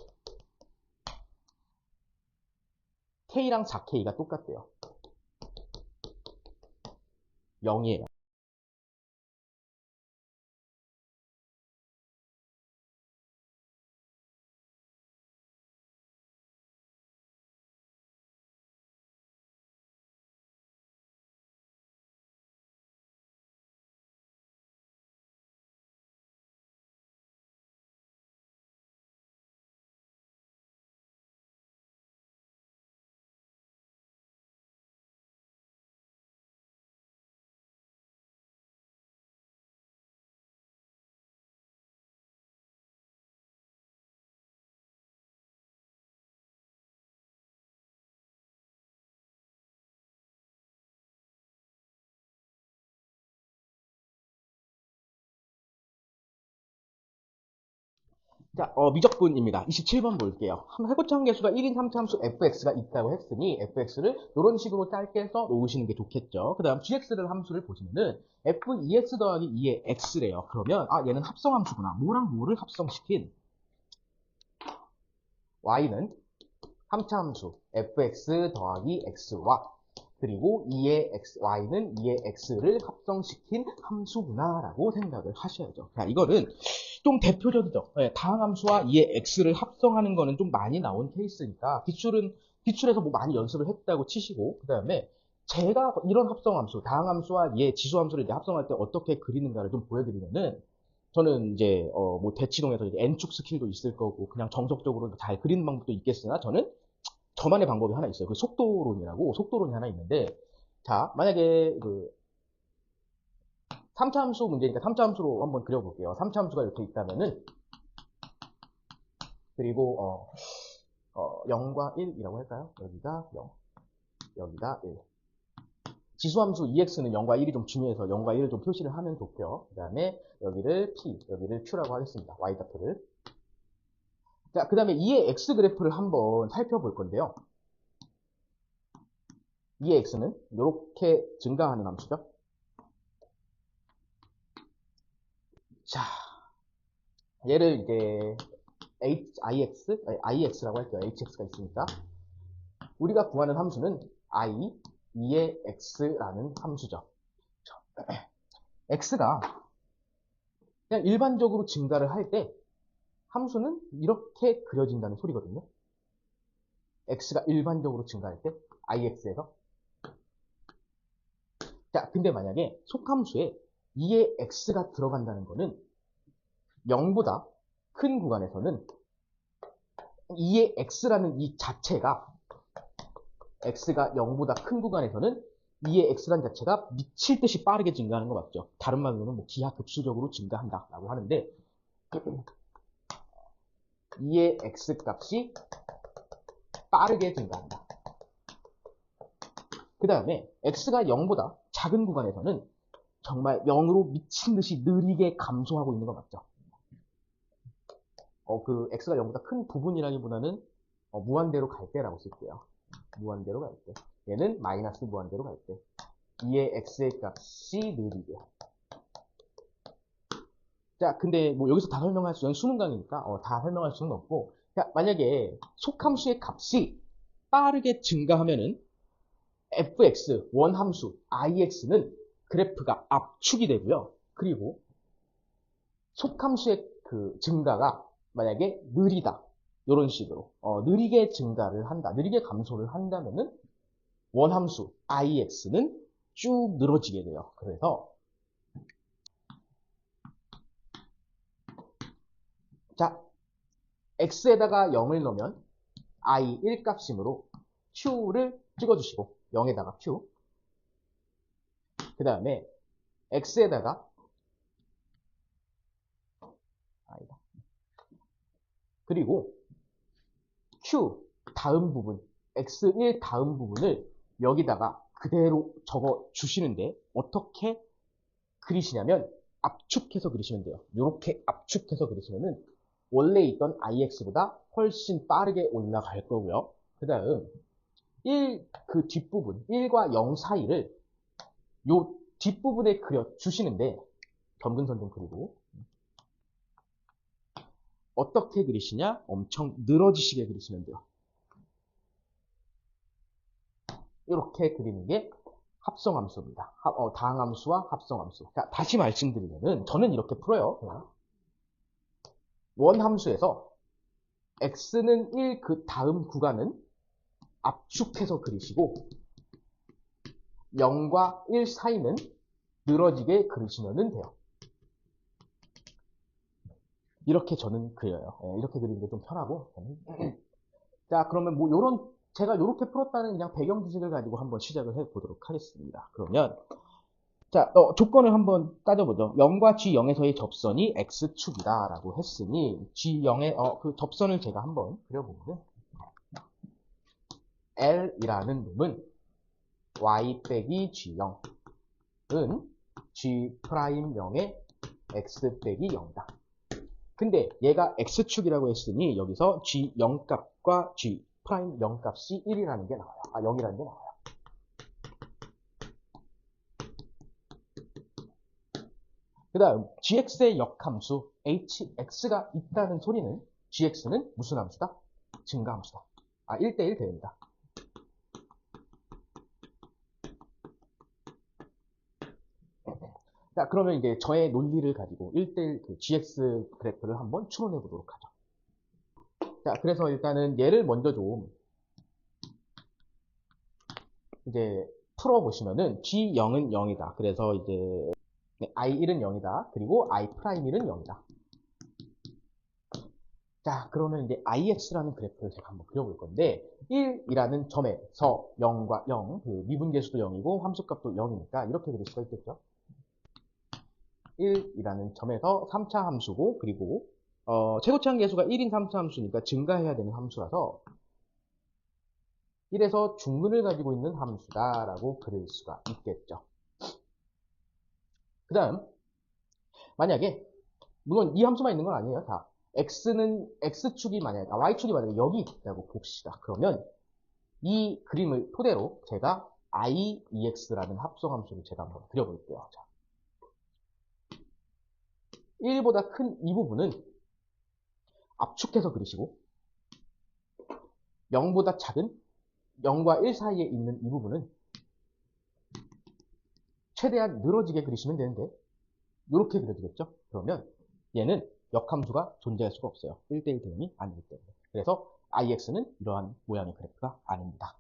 K랑 4K가 똑같대요. 0이에요. 자, 미적분입니다. 27번 볼게요. 해고차 함계수가 1인 3차 함수 fx가 있다고 했으니 fx를 이런 식으로 짧게 써 놓으시는 게 좋겠죠. 그 다음 gx를 함수를 보시면은 f2x 더하기 2의 x래요. 그러면 얘는 합성함수구나. 뭐랑 뭐를 합성시킨? y는 3차 함수 fx 더하기 x와 그리고 2의 x, y는 2의 x를 합성시킨 함수구나 라고 생각을 하셔야죠. 자, 이거는 좀 대표적이죠. 네, 다항함수와 2의 x를 합성하는 거는 좀 많이 나온 케이스니까 기출에서 뭐 많이 연습을 했다고 치시고 그 다음에 제가 이런 합성함수, 다항함수와 2의 지수함수를 이제 합성할 때 어떻게 그리는가를 좀 보여드리면은 저는 이제 뭐 대치동에서 이제 n축 스킬도 있을 거고 그냥 정석적으로 잘 그리는 방법도 있겠으나 저는 저만의 방법이 하나 있어요. 그 속도론이 하나 있는데, 자, 만약에 그 3차 함수 문제니까 3차 함수로 한번 그려볼게요. 3차 함수가 이렇게 있다면은, 그리고 0과 1이라고 할까요? 여기가 0, 여기가 1. 지수함수 EX는 0과 1이 좀 중요해서 0과 1을 좀 표시를 하면 좋고요. 그 다음에 여기를 P, 여기를 Q라고 하겠습니다. Y좌표를. 자, 그 다음에 2의 X 그래프를 한번 살펴볼 건데요. 2의 X는 이렇게 증가하는 함수죠. 자, 얘를 이제 IX라고 할게요. HX가 있으니까. 우리가 구하는 함수는 I, 2의 X라는 함수죠. X가 그냥 일반적으로 증가를 할 때 함수는 이렇게 그려진다는 소리거든요. X가 일반적으로 증가할 때 IX에서. 자, 근데 만약에 속함수에 2의 X가 들어간다는 거는 0보다 큰 구간에서는 2의 X라는 이 자체가 X가 0보다 큰 구간에서는 2의 X란 자체가 미칠 듯이 빠르게 증가하는 거 맞죠? 다른 말로는 뭐 기하급수적으로 증가한다 라고 하는데 2의 X 값이 빠르게 증가한다. 그 다음에 X가 0보다 작은 구간에서는 정말 0으로 미친 듯이 느리게 감소하고 있는 거 맞죠? 그 X가 0보다 큰 부분이라기보다는 무한대로 갈 때라고 쓸게요. 무한대로 갈 때. 얘는 마이너스 무한대로 갈 때. 2의 X의 값이 느리게. 자, 근데 뭐 여기서 다 설명할 수는 수능 강의니까 다 설명할 수는 없고. 자, 만약에 속함수의 값이 빠르게 증가하면은 fx, 원함수, ix는 그래프가 압축이 되고요. 그리고 속함수의 그 증가가 만약에 느리다. 이런 식으로 느리게 증가를 한다. 느리게 감소를 한다면은 원함수 ix는 쭉 늘어지게 돼요. 그래서 자, x에다가 0을 넣으면 i 1값이므로 q를 찍어주시고 0에다가 q 그 다음에 x에다가 아니다. 그리고 q 다음 부분 x1 다음 부분을 여기다가 그대로 적어 주시는데 어떻게 그리시냐면 압축해서 그리시면 돼요. 이렇게 압축해서 그리시면은 원래 있던 IX보다 훨씬 빠르게 올라갈 거고요. 그 다음 그 뒷부분 1과 0 사이를 요 뒷부분에 그려 주시는데 점근선 좀 그리고 어떻게 그리시냐? 엄청 늘어지시게 그리시면 돼요. 이렇게 그리는 게 합성함수입니다. 다항함수와 합성함수. 자, 다시 말씀드리면은 저는 이렇게 풀어요. 그냥. 원함수에서 x는 1 그 다음 구간은 압축해서 그리시고 0과 1 사이는 늘어지게 그리시면 돼요. 이렇게 저는 그려요. 이렇게 그리는 게 좀 편하고. 자, 그러면 뭐 제가 이렇게 풀었다는 그냥 배경 지식을 가지고 한번 시작을 해 보도록 하겠습니다. 그러면 자, 조건을 한번 따져보죠. 0과 G0에서의 접선이 X축이다 라고 했으니 G0의 그 접선을 제가 한번 그려보면 L이라는 놈은 Y 빼기 G0은 G'0의 X 빼기 0이다. 근데 얘가 X축이라고 했으니 여기서 G0 값과 G'0 값이 1이라는 게 나와요. 0이라는 게 나와요. 그 다음 gx의 역함수 hx가 있다는 소리는 gx는 무슨 함수다? 증가함수다. 1대1 대응이다. 자, 그러면 이제 저의 논리를 가지고 1대1 그 gx 그래프를 한번 추론해 보도록 하죠. 자, 그래서 일단은 얘를 먼저 좀 이제 풀어보시면은 g0은 0이다. 그래서 이제 i1은 0이다. 그리고 i'1은 0이다. 자, 그러면 이제 ix라는 그래프를 제가 한번 그려볼 건데 1이라는 점에서 0과 0, 그 미분계수도 0이고 함수값도 0이니까 이렇게 그릴 수가 있겠죠. 1이라는 점에서 3차 함수고 그리고 최고차항 계수가 1인 3차 함수니까 증가해야 되는 함수라서 1에서 중근을 가지고 있는 함수다라고 그릴 수가 있겠죠. 그 다음 만약에 물론 이 함수만 있는 건 아니에요. 다 x축이 만약에 y축이 만약에 여기 있다고 봅시다. 그러면 이 그림을 토대로 제가 i2x라는 합성함수를 제가 한번 그려볼게요. 자, 1보다 큰 이 부분은 압축해서 그리시고 0보다 작은 0과 1 사이에 있는 이 부분은 최대한 늘어지게 그리시면 되는데 이렇게 그려지겠죠? 그러면 얘는 역함수가 존재할 수가 없어요. 1대1 대응이 아니기 때문에. 그래서 IX는 이러한 모양의 그래프가 아닙니다.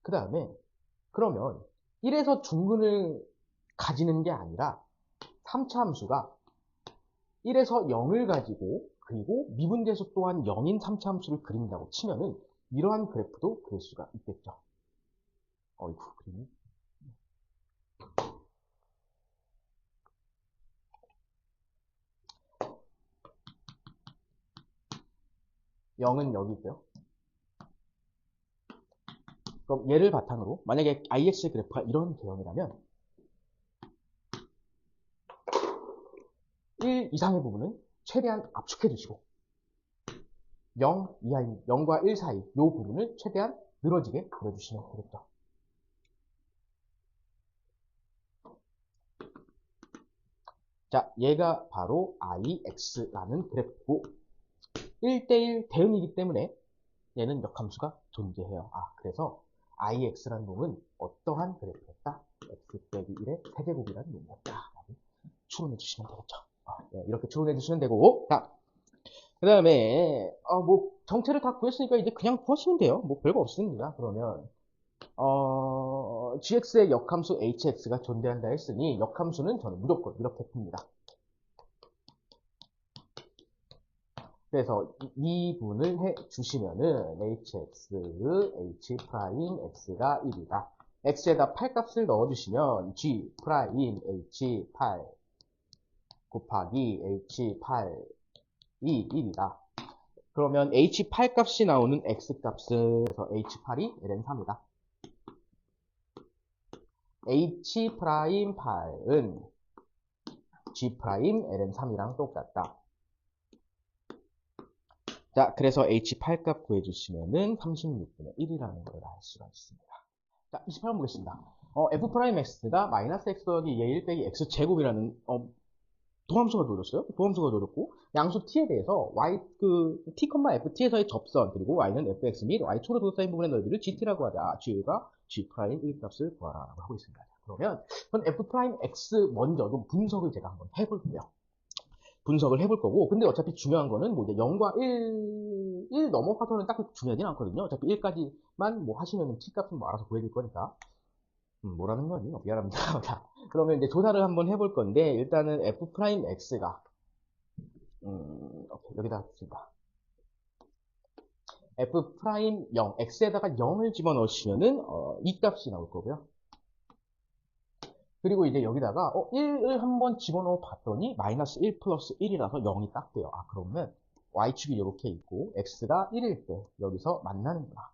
그 다음에 그러면 1에서 중근을 가지는 게 아니라 3차 함수가 1에서 0을 가지고 그리고 미분계수 또한 0인 3차 함수를 그린다고 치면은 이러한 그래프도 그릴 수가 있겠죠. 어이구, 그림이. 0은 여기 있고요. 그럼 얘를 바탕으로 만약에 IX 그래프가 이런 개형이라면 1 이상의 부분은 최대한 압축해 주시고 0 이하인 0과 1 사이 이 부분을 최대한 늘어지게 그려주시면 되겠죠. 자, 얘가 바로 IX라는 그래프고 1대1 대응이기 때문에 얘는 역함수가 존재해요. 그래서 IX라는 놈은 어떠한 그래프였다? X 빼기 1의 세제곱이라는 놈이었다. 라고 추론해 주시면 되겠죠. 네, 이렇게 추론해 주시면 되고, 자, 그 다음에, 뭐, 정체를 다 구했으니까 이제 그냥 구하시면 돼요. 뭐, 별거 없습니다. 그러면, gx의 역함수 hx가 존재한다 했으니, 역함수는 저는 무조건 이렇게 풉니다. 그래서 이 분을 해 주시면은 hx, h'x가 1이다. x에다 8값을 넣어주시면 g h8 곱하기 h8이 1이다. 그러면 h8 값이 나오는 x 값은 h8이 ln 3이다. H 프라임 8은 G 프라임 ln 3이랑 똑같다. 자, 그래서 H8 값 구해주시면은 36분의 1이라는 걸 알 수가 있습니다. 자, 28번 보겠습니다. f 프라임 x가 마이너스 x 더하기 2의 1 빼기 x 제곱이라는 도함수가 주어졌어요. 도함수가 주어졌고 양수 t에 대해서 y t, ft에서의 접선 그리고 y는 fx 및 y축으로 둘러싸인 부분의 넓이를 gt라고 하자. g가 g 프라임 1 값을 구하라고 하고 있습니다. 그러면 전 f 프라임 x 먼저 좀 분석을 제가 한번 해볼게요. 분석을 해볼 거고, 근데 어차피 중요한 거는 뭐 이제 0과 1 넘어가서는 딱히 중요하진 않거든요. 어차피 1까지만 뭐 하시면은 t 값은 뭐 알아서 구해질 거니까. 뭐라는 거니? 미안합니다. 자, 그러면 이제 조사를 한번 해볼 건데, 일단은 f 프라임 x가, 오케이, 여기다 씁니다. f 프라임 0, x에다가 0을 집어넣으시면은, 이 값이 나올 거고요. 그리고 이제 여기다가 1을 한번 집어넣어 봤더니 마이너스 1 플러스 1이라서 0이 딱 돼요. 아, 그러면 y축이 이렇게 있고 x가 1일 때 여기서 만나는구나.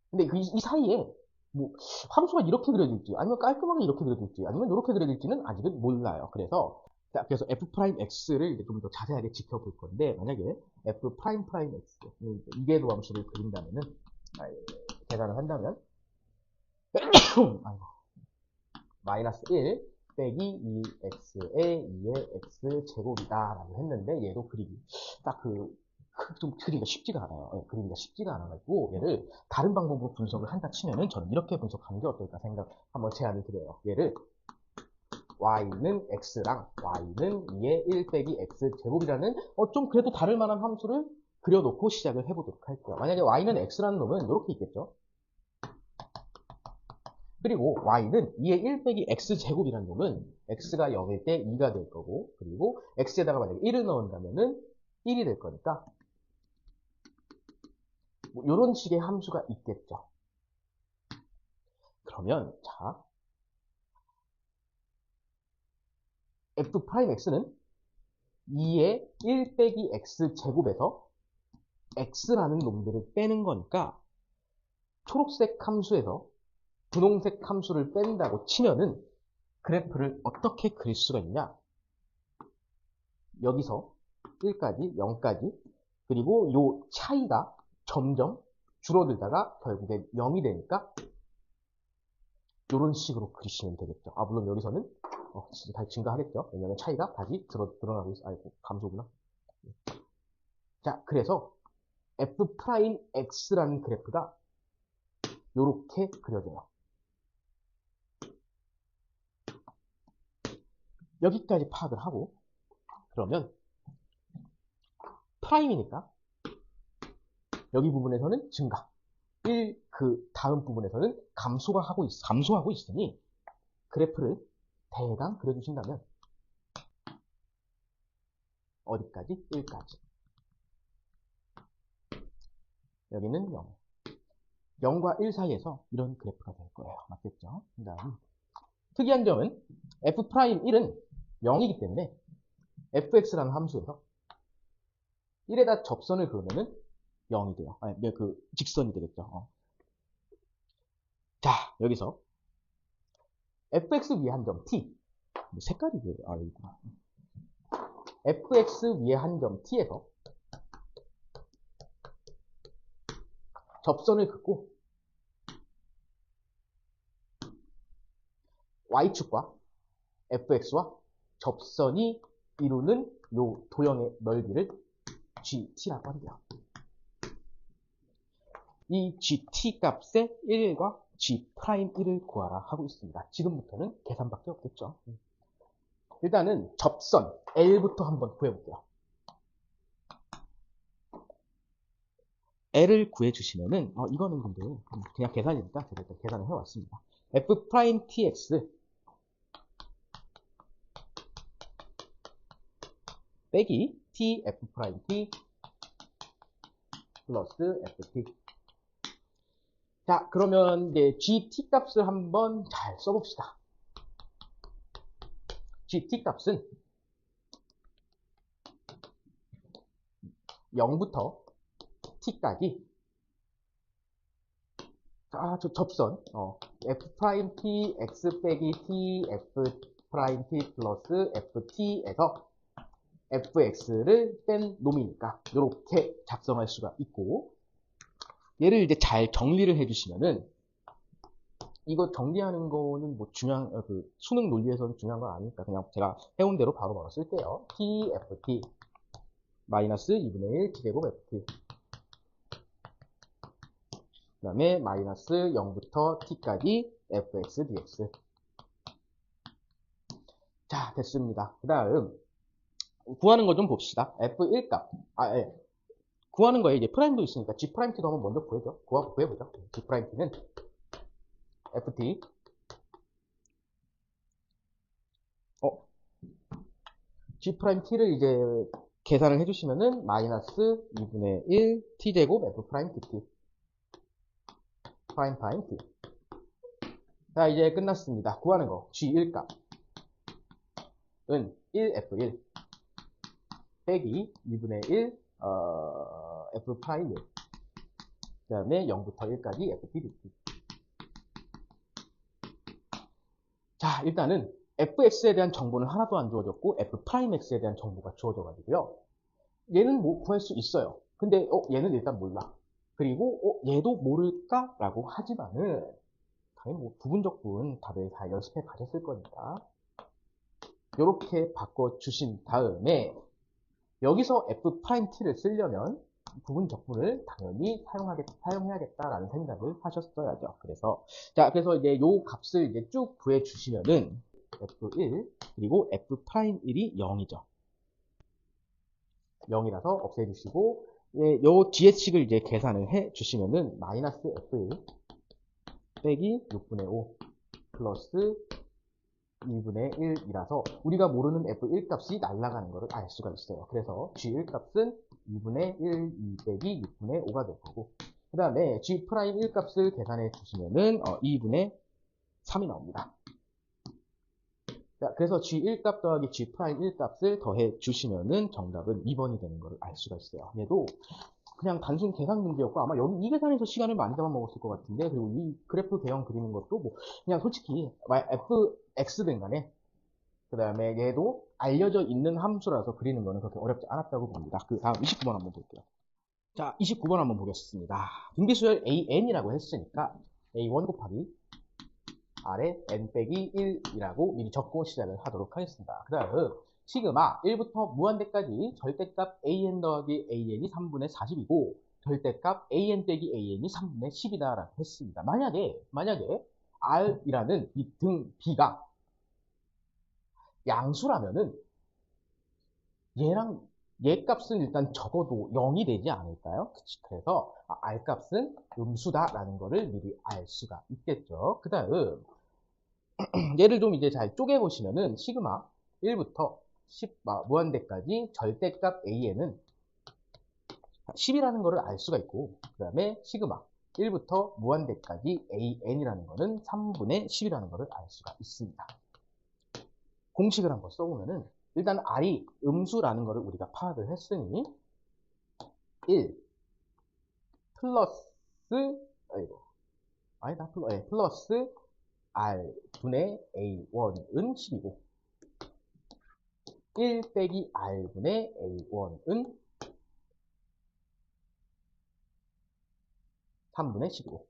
근데 이 사이에 뭐 함수가 이렇게 그려질지 아니면 깔끔하게 이렇게 그려질지 아니면 이렇게 그려질지는 아직은 몰라요. 그래서 f 프라임 x를 좀 더 자세하게 지켜볼 건데, 만약에 f 프라임 프라임 x 이계도 함수를 그린다면은 계산을 한다면 아이고, 마이너스 1 빼기 2x의 2의 x 제곱이다 라고 했는데, 얘도 그리기 좀 그리기가 쉽지가 않아요. 네, 그리기가 쉽지가 않아가지고 얘를 다른 방법으로 분석을 한다 치면은 저는 이렇게 분석하는 게 어떨까 한번 제안을 드려요. 얘를 y는 x랑 y는 2의 1 빼기 x 제곱이라는 좀 그래도 다를 만한 함수를 그려놓고 시작을 해보도록 할게요. 만약에 y는 x라는 놈은 이렇게 있겠죠. 그리고 y는 2의 1 빼기 x제곱이라는 놈은 x가 0일 때 2가 될 거고, 그리고 x에다가 만약에 1을 넣은다면은 1이 될 거니까 뭐 이런 식의 함수가 있겠죠. 그러면 자, f 프라임 x는 2의 1 빼기 x제곱에서 x라는 놈들을 빼는 거니까 초록색 함수에서 분홍색 함수를 뺀다고 치면은 그래프를 어떻게 그릴 수가 있냐? 여기서 1까지, 0까지, 그리고 요 차이가 점점 줄어들다가 결국에 0이 되니까 이런 식으로 그리시면 되겠죠. 아, 물론 여기서는 다시 증가하겠죠. 왜냐면 차이가 다시 드러나고 있어. 아이고, 감소구나. 자, 그래서 f 프라임 x라는 그래프가 이렇게 그려져요. 여기까지 파악을 하고, 그러면 프라임이니까 여기 부분에서는 증가, 그 다음 부분에서는 감소하고 있으니 그래프를 대강 그려주신다면 어디까지? 1까지. 여기는 0. 0과 1 사이에서 이런 그래프가 될 거예요. 맞겠죠? 그다음 특이한 점은 f'1은 0이기 때문에 fx라는 함수에서 1에다 접선을 그으면은 0이 돼요. 아니, 그 직선이 되겠죠. 자, 여기서 fx 위에 한 점 t. 색깔이 왜, 여기구나. fx 위에 한 점 t에서 접선을 긋고 y축과 fx와 접선이 이루는 요 도형의 넓이를 gt라고 한대요. 이 gt 값의 1과 g'1을 구하라 하고 있습니다. 지금부터는 계산밖에 없겠죠. 일단은 접선 L부터 한번 구해볼게요. L을 구해주시면은 이거는 근데 그냥 계산이니까 제가 일단 계산을 해왔습니다. f'(tx) 빼기 tf'(t) 플러스 ft. 자, 그러면 이제 gt 값을 한번 잘 써봅시다. gt 값은 0부터 t까지 접선, f't x 빼기 t f't 플러스 ft에서 fx를 뺀 놈이니까 이렇게 작성할 수가 있고, 얘를 이제 잘 정리를 해주시면은, 이거 정리하는 거는 뭐 중요한, 수능 논리에서는 중요한 건 아니니까 그냥 제가 해온 대로 바로 쓸게요. t ft 마이너스 2분의 1 t제곱 ft, 그 다음에 마이너스 0부터 t까지 fx dx. 자, 됐습니다. 그 다음 구하는 거 좀 봅시다. f1 값, 구하는 거에 이제 프라임도 있으니까 g't도 한번 먼저 구해보죠. g't는 ft, g't를 이제 계산을 해주시면은 마이너스 2분의 1 t제곱 f'dt 프라임 t. 자, 이제 끝났습니다. 구하는 거 g1 값은 1f1 빼기 2분의 1 f'1, 그 다음에 0부터 1까지 ftdt. 자, 일단은 fx에 대한 정보는 하나도 안 주어졌고 f'x에 대한 정보가 주어져 가지고요. 얘는 뭐 구할 수 있어요. 근데 얘는 일단 몰라. 그리고 얘도 모를까? 라고 하지만은 당연히 뭐 부분적분 답을 다 연습해 가셨을 거니까 이렇게 바꿔주신 다음에 여기서 f't를 쓰려면 부분적분을 당연히 사용해야겠다라는 생각을 하셨어야죠. 그래서 이제 요 값을 이제 쭉 구해주시면은 f1 그리고 f'1이 0이죠. 0이라서 없애주시고, 예, 요 뒤에 식을 이제 계산을 해주시면은 마이너스 f1 빼기 6분의 5 플러스 2분의 1이라서 우리가 모르는 f1 값이 날아가는 것을 알 수가 있어요. 그래서 g1 값은 2분의 1, 2 빼기 6분의 5가 될 거고, 그 다음에 g'1 값을 계산해 주시면은 2분의 3이 나옵니다. 자, 그래서 g1 값 더하기 g'1 값을 더해 주시면은 정답은 2번이 되는 것을 알 수가 있어요. 얘도 그냥 단순 계산 문제였고 아마 여기 이 계산에서 시간을 많이 잡아먹었을 것 같은데, 그리고 이 그래프 대형 그리는 것도 뭐 그냥 솔직히 fx든 간에 그 다음에 얘도 알려져 있는 함수라서 그리는 거는 그렇게 어렵지 않았다고 봅니다. 그 다음 29번 한번 볼게요. 자, 29번 한번 보겠습니다. 등비수열 an이라고 했으니까 a1 곱하기 r에 n 빼기 1이라고 미리 적고 시작을 하도록 하겠습니다. 그 다음 시그마 1부터 무한대까지 절대값 an 더하기 an이 3분의 40이고 절대값 an 빼기 an이 3분의 10이다 라고 했습니다. 만약에 r이라는 이 등 b가 양수라면은 얘 값은 일단 적어도 0이 되지 않을까요? 그래서 r 값은 음수다라는 거를 미리 알 수가 있겠죠. 그 다음 얘를 좀 이제 잘 쪼개보시면은 시그마 1부터 10 무한대까지 절대값 an은 10이라는 거를 알 수가 있고, 그 다음에 시그마 1부터 무한대까지 an이라는 거는 3분의 10이라는 거를 알 수가 있습니다. 공식을 한번 써보면은 일단 r이 음수라는 거를 우리가 파악을 했으니 1 플러스 플러스 r분의 a1은 10이고 1 빼기 r분의 a1은 3분의 10이고.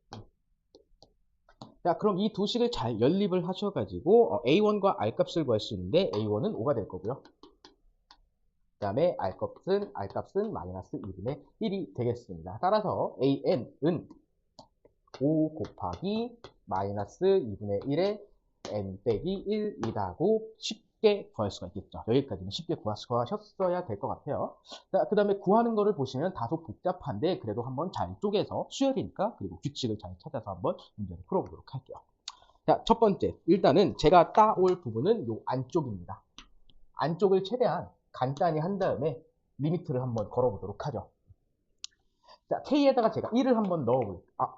자, 그럼 이 두 식을 잘 연립을 하셔가지고 a1과 r값을 구할 수 있는데 a1은 5가 될 거고요. 그 다음에 r값은 마이너스 2분의 1이 되겠습니다. 따라서 an은 5 곱하기 마이너스 2분의 1에 n 빼기 1이라고 쉽게 구할 수가 있겠죠. 여기까지는 쉽게 구하셨어야 될 것 같아요. 자, 그 다음에 구하는 거를 보시면 다소 복잡한데 그래도 한번 잘 쪼개서 수열이니까 그리고 규칙을 잘 찾아서 한번 문제를 풀어보도록 할게요. 자, 첫 번째, 일단은 제가 따올 부분은 요 안쪽입니다. 안쪽을 최대한 간단히 한 다음에 리미트를 한번 걸어보도록 하죠. 자, K에다가 제가 1을 한번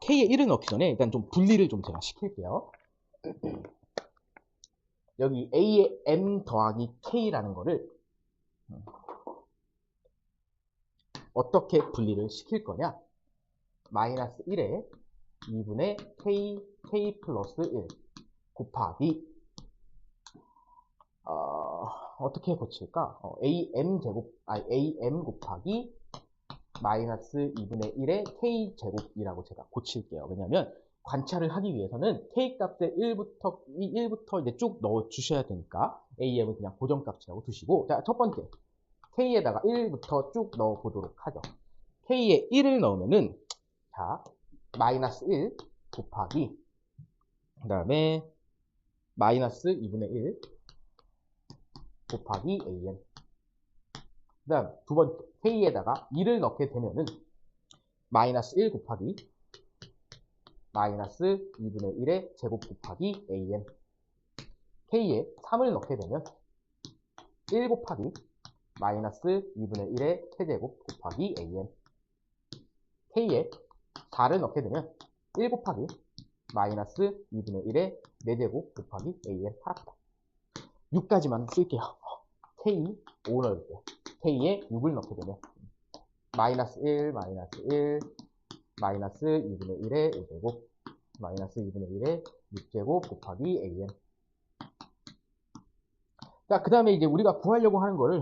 K에 1을 넣기 전에 일단 좀 분리를 좀 제가 시킬게요. 여기 A에 M 더하기 K라는 거를 어떻게 분리를 시킬 거냐? 마이너스 1에 2분의 k 플러스 1 곱하기 어떻게 고칠까? am 곱하기 마이너스 2분의 1의 k제곱이라고 제가 고칠게요. 왜냐면 관찰을 하기 위해서는 k 값에 1부터 이제 쭉 넣어 주셔야 되니까 am은 그냥 고정값이라고 두시고, 자, 첫 번째 k에다가 1부터 쭉 넣어 보도록 하죠. k에 1을 넣으면은, 자, 마이너스 1 곱하기 그 다음에 마이너스 2분의 1 곱하기 am. 그 다음 두 번째 k에다가 2를 넣게 되면은 마이너스 1 곱하기 마이너스 2분의 1의 제곱 곱하기 am. k에 3을 넣게 되면 1 곱하기 마이너스 2분의 1의 세제곱 곱하기 am. k에 4를 넣게 되면 1 곱하기 마이너스 2분의 1의 4제곱 곱하기 am. 살았다. 6까지만 쓸게요. k 5 넣을게요. k에 6을 넣게 되면 마이너스 1, 마이너스 1, 마이너스 2분의 1의 5제곱, 마이너스 2분의 1의 6제곱 곱하기 am. 자, 그 다음에 이제 우리가 구하려고 하는 거를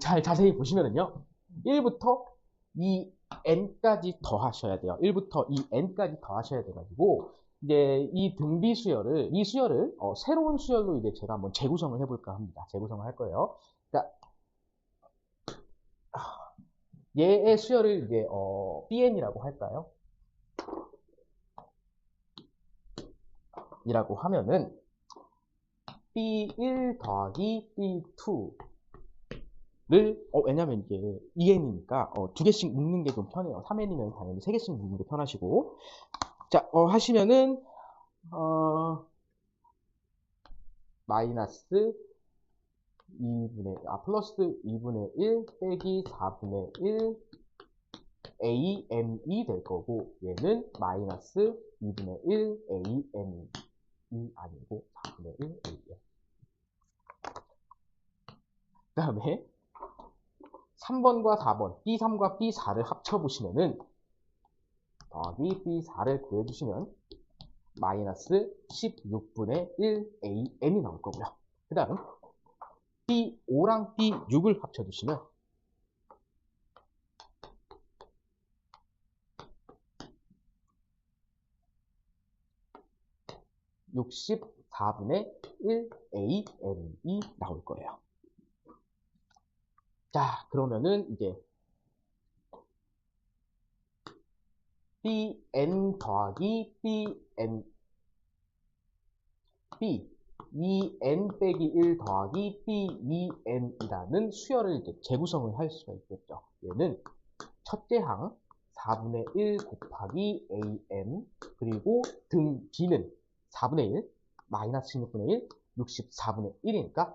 잘 자세히 보시면은요, 1부터 이 n까지 더하셔야 돼요. 1부터 이 n까지 더하셔야 돼가지고, 이제 이 등비 수열을, 이 수열을 새로운 수열로 이제 제가 한번 재구성을 해볼까 합니다. 재구성을 할 거예요. 자, 얘의 수열을 이제 bn이라고 할까요? 이라고 하면은 b1 더하기 b2를 왜냐면 이게 2n이니까 2개씩 묶는 게 좀 편해요. 3n이면 당연히 3개씩 묶는 게 편하시고, 자, 하시면은 마이너스 2분의 플러스 2분의 1 빼기 4분의 1 am이 될 거고, 얘는 마이너스 2분의 1 am이 아니고 4분의 1 am. 그 다음에 3번과 4번 B3과 B4를 합쳐보시면은 더하기 B4를 구해주시면 마이너스 16분의 1 am이 나올 거고요. 그 다음 B5랑 B6을 합쳐주시면 64분의 1 am이 나올 거예요. 자, 그러면은 이제 bn 더하기 bn b 2n 빼기 1 더하기 b2n이라는 수열을 이제 재구성을 할 수가 있겠죠. 얘는 첫째 항 4분의 1 곱하기 am, 그리고 등 b는 4분의 1 마이너스 16분의 1 64분의 1이니까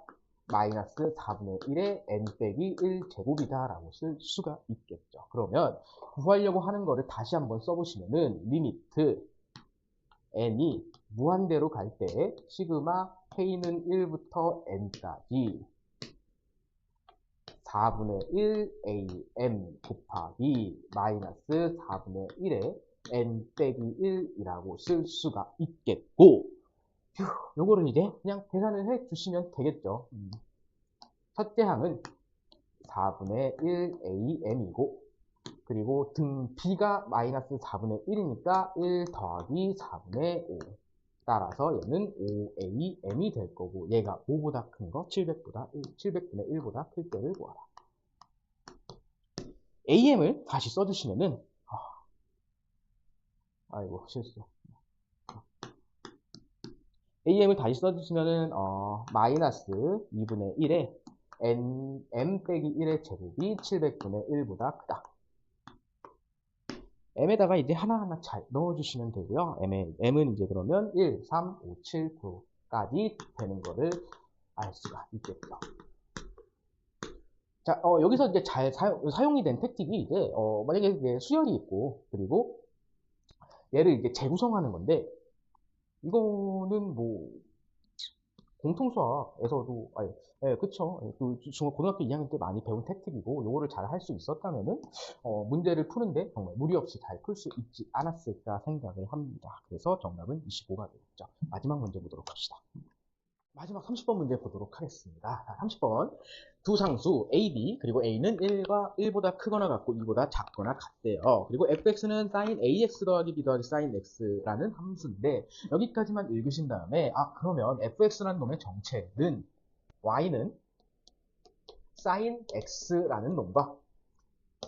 마이너스 4분의 1의 n 빼기 1 제곱이다 라고 쓸 수가 있겠죠. 그러면 구하려고 하는 거를 다시 한번 써보시면은 리미트 n이 무한대로 갈 때 시그마 k는 1부터 n까지 4분의 1 am 곱하기 마이너스 4분의 1의 n 빼기 1이라고 쓸 수가 있겠고, 요거를 이제 그냥 계산을 해 주시면 되겠죠. 첫째 항은 4분의 1 am이고, 그리고 등 b가 마이너스 4분의 1이니까 1 더하기 4분의 5. 따라서 얘는 5am이 될 거고, 얘가 5보다 큰 거 700분의 1보다 클 때를 구하라. am을 다시 써주시면은 아이고 실수. am을 다시 써주시면은 마이너스 2분의 1에 m 빼기 1의 제곱이 700분의 1보다 크다. m에다가 이제 하나하나 잘 넣어주시면 되고요. m은 이제 그러면 1, 3, 5, 7, 9까지 되는 거를 알 수가 있겠죠. 자, 여기서 이제 잘 사용이 된 택틱이 이제, 만약에 이제 수열이 있고, 그리고 얘를 이제 재구성하는 건데, 이거는 뭐, 공통수학에서도, 예, 그쵸. 예, 고등학교 2학년 때 많이 배운 태특이고, 요거를 잘 할 수 있었다면은, 문제를 푸는데 정말 무리 없이 잘 풀 수 있지 않았을까 생각을 합니다. 그래서 정답은 25가 되겠죠. 마지막 문제 보도록 합시다. 마지막 30번 문제 보도록 하겠습니다. 30번. 두 상수 A, B, 그리고 A는 1보다 크거나 같고 2보다 작거나 같대요. 그리고 fx는 sin ax 더하기 b 더하기 sin x라는 함수인데 여기까지만 읽으신 다음에 그러면 fx라는 놈의 정체는 y는 sin x라는 놈과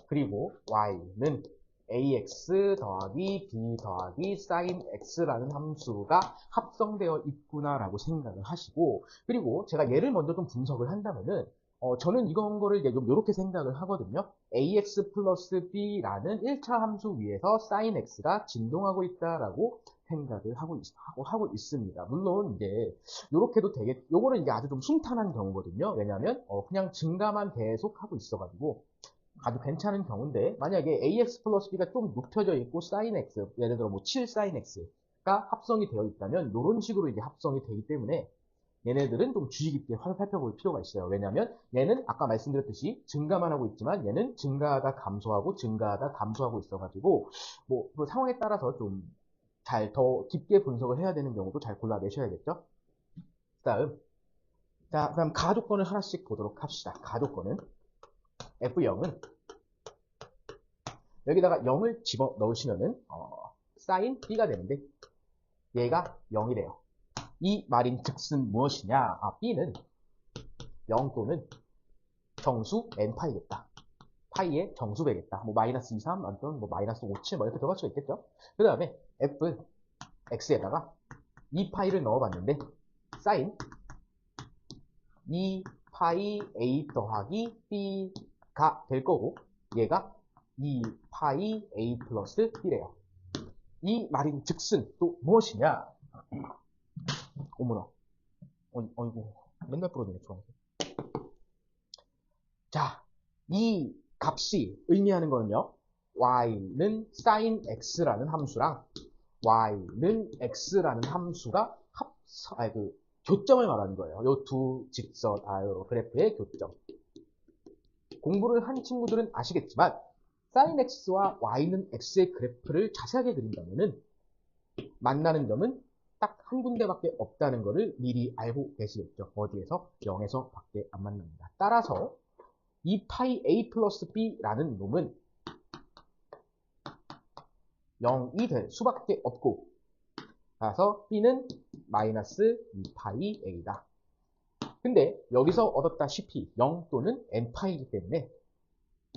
그리고 y는 ax 더하기 b 더하기 sin x라는 함수가 합성되어 있구나라고 생각을 하시고 그리고 제가 얘를 먼저 좀 분석을 한다면은 저는 이런 거를 좀 이렇게 생각을 하거든요. ax 플러스 b라는 1차 함수 위에서 sin x가 진동하고 있다라고 생각을 하고 있습니다. 물론 이제 요렇게도 요거는 이제 아주 좀 순탄한 경우거든요. 왜냐하면 그냥 증가만 계속 하고 있어가지고 아주 괜찮은 경우인데 만약에 ax 플러스 b가 좀 눕혀져 있고 sin x 예를 들어 뭐 7 sin x가 합성이 되어 있다면 이런 식으로 이제 합성이 되기 때문에 얘네들은 좀 주의 깊게 살펴볼 필요가 있어요. 왜냐하면 얘는 아까 말씀드렸듯이 증가만 하고 있지만 얘는 증가하다 감소하고 증가하다 감소하고 있어가지고 뭐 그 상황에 따라서 좀 잘 더 깊게 분석을 해야 되는 경우도 잘 골라내셔야겠죠. 그다음 가조건을 하나씩 보도록 합시다. 가조건은 F0은 여기다가 0을 집어 넣으시면은 sin B가 되는데 얘가 0이래요. 이 말인 즉슨 무엇이냐? B는 0 또는 정수 n파이겠다. 파이의 정수배겠다. 뭐 마이너스 2, 3, 또는 뭐 마이너스 5, 7 뭐 이렇게 들어갈 수가 있겠죠. 그 다음에 F, X에다가 2파이를 넣어봤는데 sin 2파이 A 더하기 B가 될 거고 얘가 2파이 A 플러스 B래요. 이 말인 즉슨 또 무엇이냐? 어머나. 어이구. 맨날 부러지네, 중앙에서. 자, 이 값이 의미하는 거는요. y는 sin x라는 함수랑 y는 x라는 함수가 교점을 말하는 거예요. 요 두 직선, 요 그래프의 교점. 공부를 한 친구들은 아시겠지만 sin x와 y는 x의 그래프를 자세하게 그린다면은 만나는 점은 딱 한 군데밖에 없다는 것을 미리 알고 계시겠죠. 어디에서? 0에서 밖에 안 만납니다. 따라서 2파이 a 플러스 b라는 놈은 0이 될 수밖에 없고 따라서 b는 마이너스 2파이 a다. 근데 여기서 얻었다시피 0 또는 n파이이기 때문에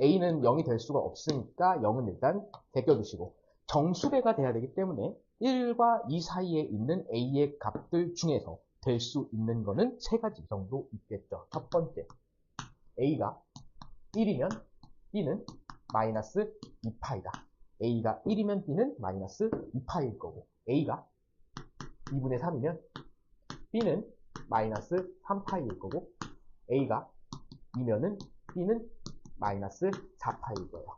a는 0이 될 수가 없으니까 0은 일단 제껴두시고 정수배가 돼야 되기 때문에 1과 2 사이에 있는 a의 값들 중에서 될 수 있는 거는 세 가지 정도 있겠죠. 첫 번째, a가 1이면 b는 마이너스 2파이다. a가 1이면 b는 마이너스 2파이일 거고 a가 2분의 3이면 b는 마이너스 3파이일 거고 a가 2면은 b는 마이너스 4파이일 거예요.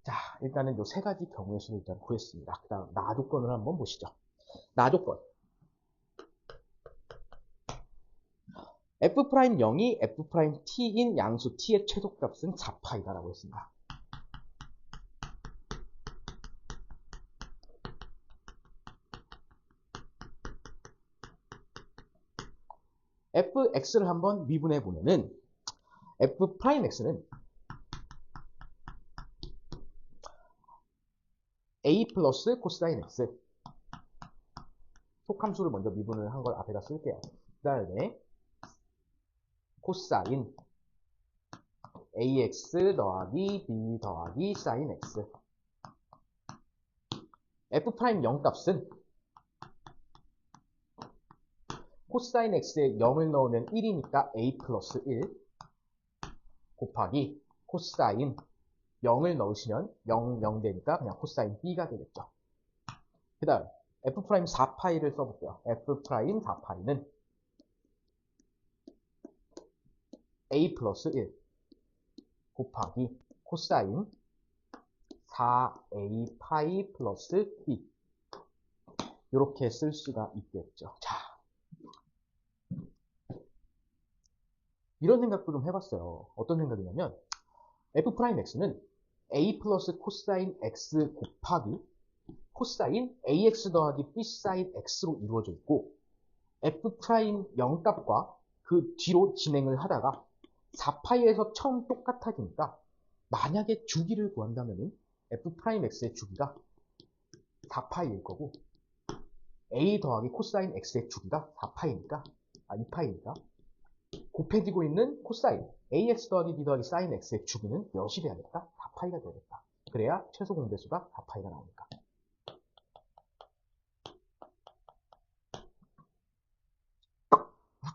자, 일단은 이 세 가지 경우의 수를 일단 구했습니다. 그 다음 나조건을 한번 보시죠. 나조건. F'0이 F'T인 양수 T의 최소값은 4파이다라고 했습니다. fx를 한번 미분해 보면은 f'x는 a 플러스 코사인 x 속함수를 먼저 미분을 한 걸 앞에다 쓸게요. 그 다음에 코사인 ax 더하기 b 더하기 sin x f'0 값은 코사인 x에 0을 넣으면 1이니까 a 플러스 1 곱하기 코사인 0을 넣으시면 0, 0 되니까 그냥 코사인 b가 되겠죠. 그 다음 f'4파이를 써볼게요. f'4파이는 a 플러스 1 곱하기 코사인 4a 파이 플러스 b 이렇게 쓸 수가 있겠죠. 자, 이런 생각도 좀 해봤어요. 어떤 생각이냐면 f'x는 a 플러스 코사인 x 곱하기 코사인 ax 더하기 b 사인 x로 이루어져 있고 f'0 값과 그 뒤로 진행을 하다가 4파이에서 처음 똑같아지니까 만약에 주기를 구한다면은 f'x의 주기가 4파이일 거고 a 더하기 코사인 x의 주기가 4파이니까 2파이니까 곱해지고 있는 코사인 ax 더하기 b 더하기 사인 x의 주기는 몇이 돼야겠다? 4파이가 되겠다. 그래야 최소 공배수가 4파이가 나오니까.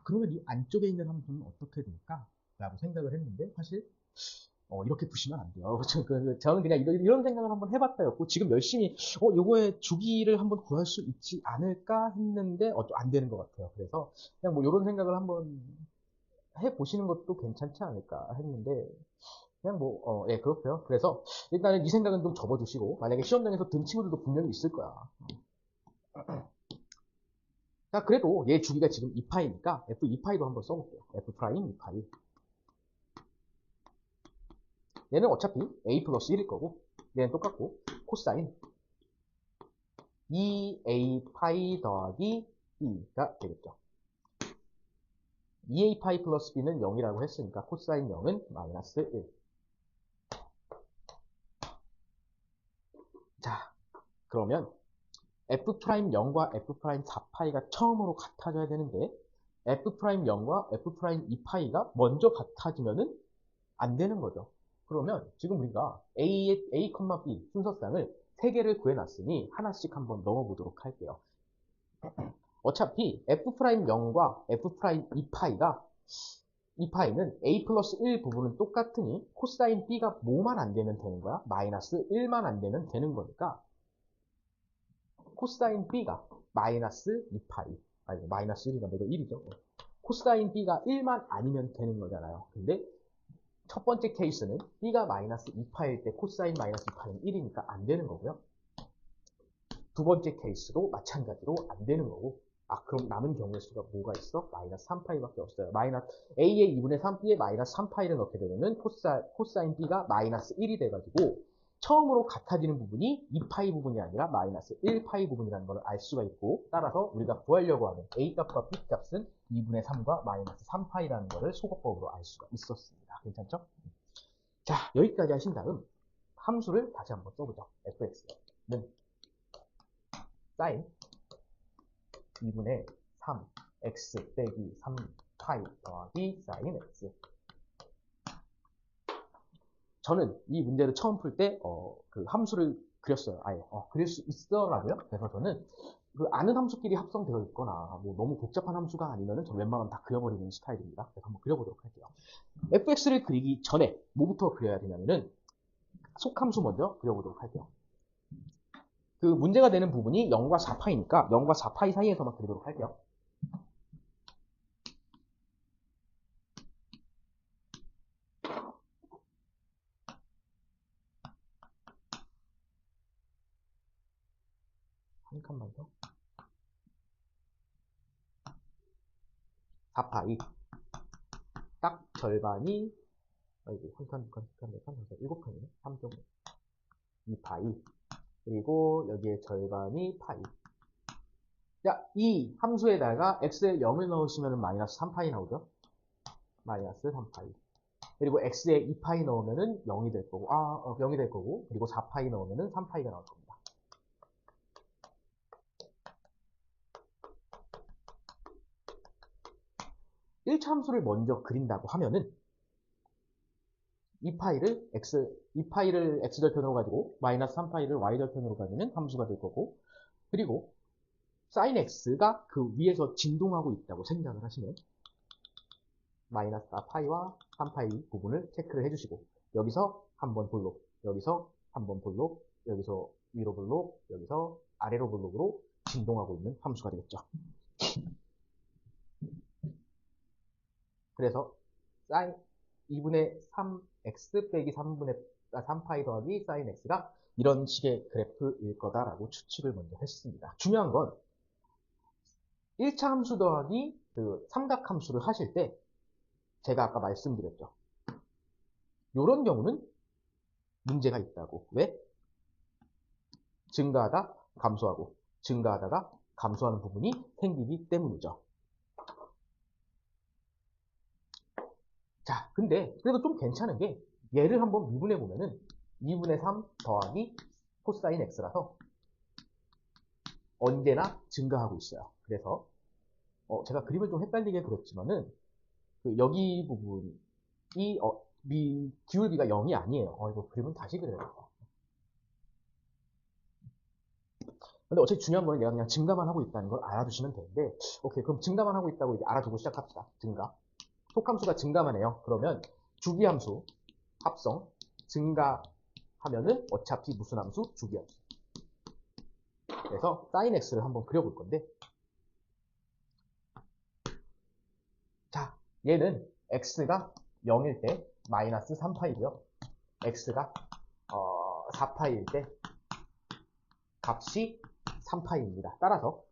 그러면 이 안쪽에 있는 함수는 어떻게 될까? 라고 생각을 했는데 사실 이렇게 푸시면 안 돼요. 저는 그냥 이런 생각을 한번 해봤다였고 지금 열심히 요거의 주기를 한번 구할 수 있지 않을까 했는데 안 되는 것 같아요. 그래서 그냥 뭐 이런 생각을 한번 해보시는 것도 괜찮지 않을까 했는데 그냥 예, 그렇고요. 그래서 일단은 이 생각은 좀 접어두시고 만약에 시험장에서 든 친구들도 분명히 있을 거야. 자, 그래도 얘 주기가 지금 2파이니까 f2파이도 한번 써볼게요. f'2파이. 얘는 어차피 a 플러스 1일 거고 얘는 똑같고 코사인 2a 파이 더하기 2가 되겠죠. 2a 파이 플러스 b는 0이라고 했으니까 코사인 0은 마이너스 1. 자, 그러면 f'0과 f'4파이가 처음으로 같아져야 되는데 f'0과 f'2파이가 먼저 같아지면은 안 되는 거죠. 그러면 지금 우리가 A, B 순서쌍을 3개를 구해놨으니 하나씩 한번 넣어보도록 할게요. 어차피 F'0과 F'2파이가 2파이는 A 플러스 1 부분은 똑같으니 코사인 B가 뭐만 안 되면 되는 거야? 마이너스 1만 안 되면 되는 거니까 코사인 B가 마이너스 2파이 아니 마이너스 1이나 뭐도 1이죠. 코사인 B가 1만 아니면 되는 거잖아요. 근데 첫 번째 케이스는 B가 마이너스 2파일 때 코사인 마이너스 2파는 1이니까 안 되는 거고요. 두 번째 케이스도 마찬가지로 안 되는 거고 그럼 남은 경우의 수가 뭐가 있어? 마이너스 3파이밖에 없어요. 마이너스 A의 2분의 3, B의 마이너스 3파이를 넣게 되면은 코사인 B가 마이너스 1이 돼가지고 처음으로 같아지는 부분이 2파이 부분이 아니라 마이너스 1파이 부분이라는 걸 알 수가 있고 따라서 우리가 구하려고 하는 A 값과 B 값은 2분의 3과 마이너스 3파이라는 것을 소거법으로 알 수가 있었습니다. 괜찮죠? 자, 여기까지 하신 다음 함수를 다시 한번 써보죠. fx는 sin 2분의 3 x 빼기 3파이 더하기 sin x. 저는 이 문제를 처음 풀 때 그 함수를 그렸어요. 아예 그릴 수 있더라고요. 그래서 저는 그 아는 함수끼리 합성되어 있거나 뭐 너무 복잡한 함수가 아니면은 저 웬만하면 다 그려버리는 스타일입니다. 그래서 한번 그려보도록 할게요. fx를 그리기 전에 뭐부터 그려야 되냐면은 속함수 먼저 그려보도록 할게요. 그 문제가 되는 부분이 0과 4파이니까 0과 4파이 사이에서만 그리도록 할게요. 한 칸만 더. 4파이. 딱 절반이, 한 칸, 두 칸, 세 칸, 네 칸, 다섯, 7칸이네. 3.5. 2파이. 그리고 여기에 절반이 파이. 자, 이 함수에다가 x에 0을 넣으시면 마이너스 3파이 나오죠? 마이너스 3파이. 그리고 x에 2파이 넣으면은 0이 될 거고, 0이 될 거고, 그리고 4파이 넣으면은 3파이가 나올 겁니다. 1차 함수를 먼저 그린다고 하면은 2파이를 x절편으로 가지고 마이너스 3파이를 y절편으로 가지는 함수가 될 거고 그리고 sin x가 그 위에서 진동하고 있다고 생각을 하시면 마이너스 4파이와 3파이 부분을 체크를 해주시고 여기서 한번 볼록, 여기서 한번 볼록, 여기서 위로 볼록, 여기서 아래로 볼록으로 진동하고 있는 함수가 되겠죠. 그래서 sin 2분의 3x 빼기 3파이 더하기 sin x가 이런 식의 그래프일 거다라고 추측을 먼저 했습니다. 중요한 건 1차 함수 더하기 그 삼각함수를 하실 때 제가 아까 말씀드렸죠. 이런 경우는 문제가 있다고. 왜? 증가하다 감소하고 증가하다가 감소하는 부분이 생기기 때문이죠. 자, 근데 그래도 좀 괜찮은 게 얘를 한번 미분해 보면은 2분의 3 더하기 코사인 x라서 언제나 증가하고 있어요. 그래서 제가 그림을 좀 헷갈리게 그렸지만은 그 여기 부분이 기울기가 0이 아니에요. 이거 그림은 다시 그려야겠다. 근데 어차피 중요한 거는 내가 그냥 증가만 하고 있다는 걸 알아두시면 되는데, 오케이, 그럼 증가만 하고 있다고 이제 알아두고 시작합시다. 증가. 속함수가 증가만 해요. 그러면 주기함수 합성 증가하면은 어차피 무슨 함수? 주기함수. 그래서 sin x를 한번 그려볼 건데, 자, 얘는 x가 0일 때 마이너스 3파이고요. x가 4파이일 때 값이 3파이입니다. 따라서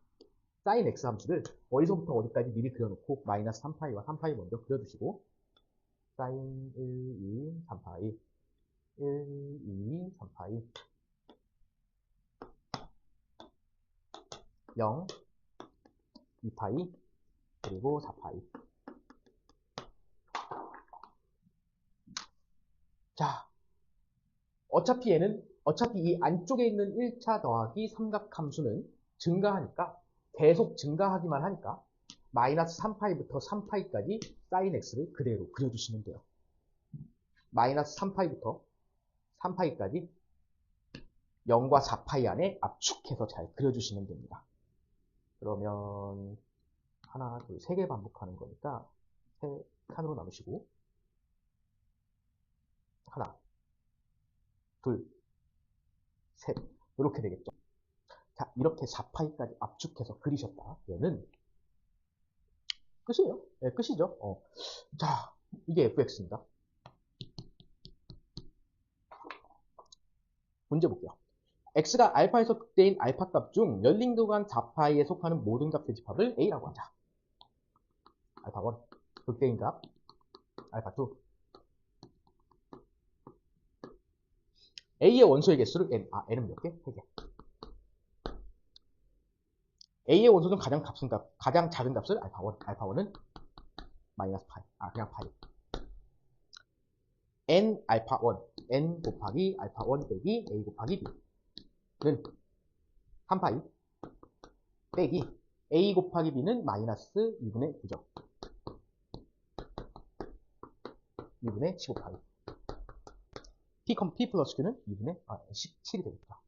sin x 함수를 어디서부터 어디까지 미리 그려놓고 마이너스 3파이와 3파이 먼저 그려두시고 sin 1, 2, 3파이 1, 2, 3파이 0, 2파이 그리고 4파이. 자, 어차피 이 안쪽에 있는 1차 더하기 삼각함수는 증가하니까 계속 증가하기만 하니까 마이너스 3파이부터 3파이까지 sin x를 그대로 그려주시면 돼요. 마이너스 3파이부터 3파이까지 0과 4파이 안에 압축해서 잘 그려주시면 됩니다. 그러면 하나, 둘, 세 개 반복하는 거니까 세 칸으로 나누시고 하나, 둘, 셋 이렇게 되겠죠. 자, 이렇게 4파이까지 압축해서 그리셨다. 얘는 끝이에요. 네, 끝이죠. 자, 이게 fx입니다. 문제 볼게요. x가 알파에서 극대인 알파 값 중 열린 구간 4파이에 속하는 모든 값의 집합을 a라고 하자. 알파 1, 극대인 값, 알파 2. a의 원소의 개수를 n, n은 몇 개? 3개. a의 원소 중 가장 작은 값을 알파 1, 알파 1은 마이너스 파이, 그냥 파이. n 알파 1, n 곱하기 알파 1 빼기 a 곱하기 b는 3파이 빼기 a 곱하기 b는 마이너스 2분의 9죠. 2분의 15파이. p 플러스 q는 2분의 17이 되겠다.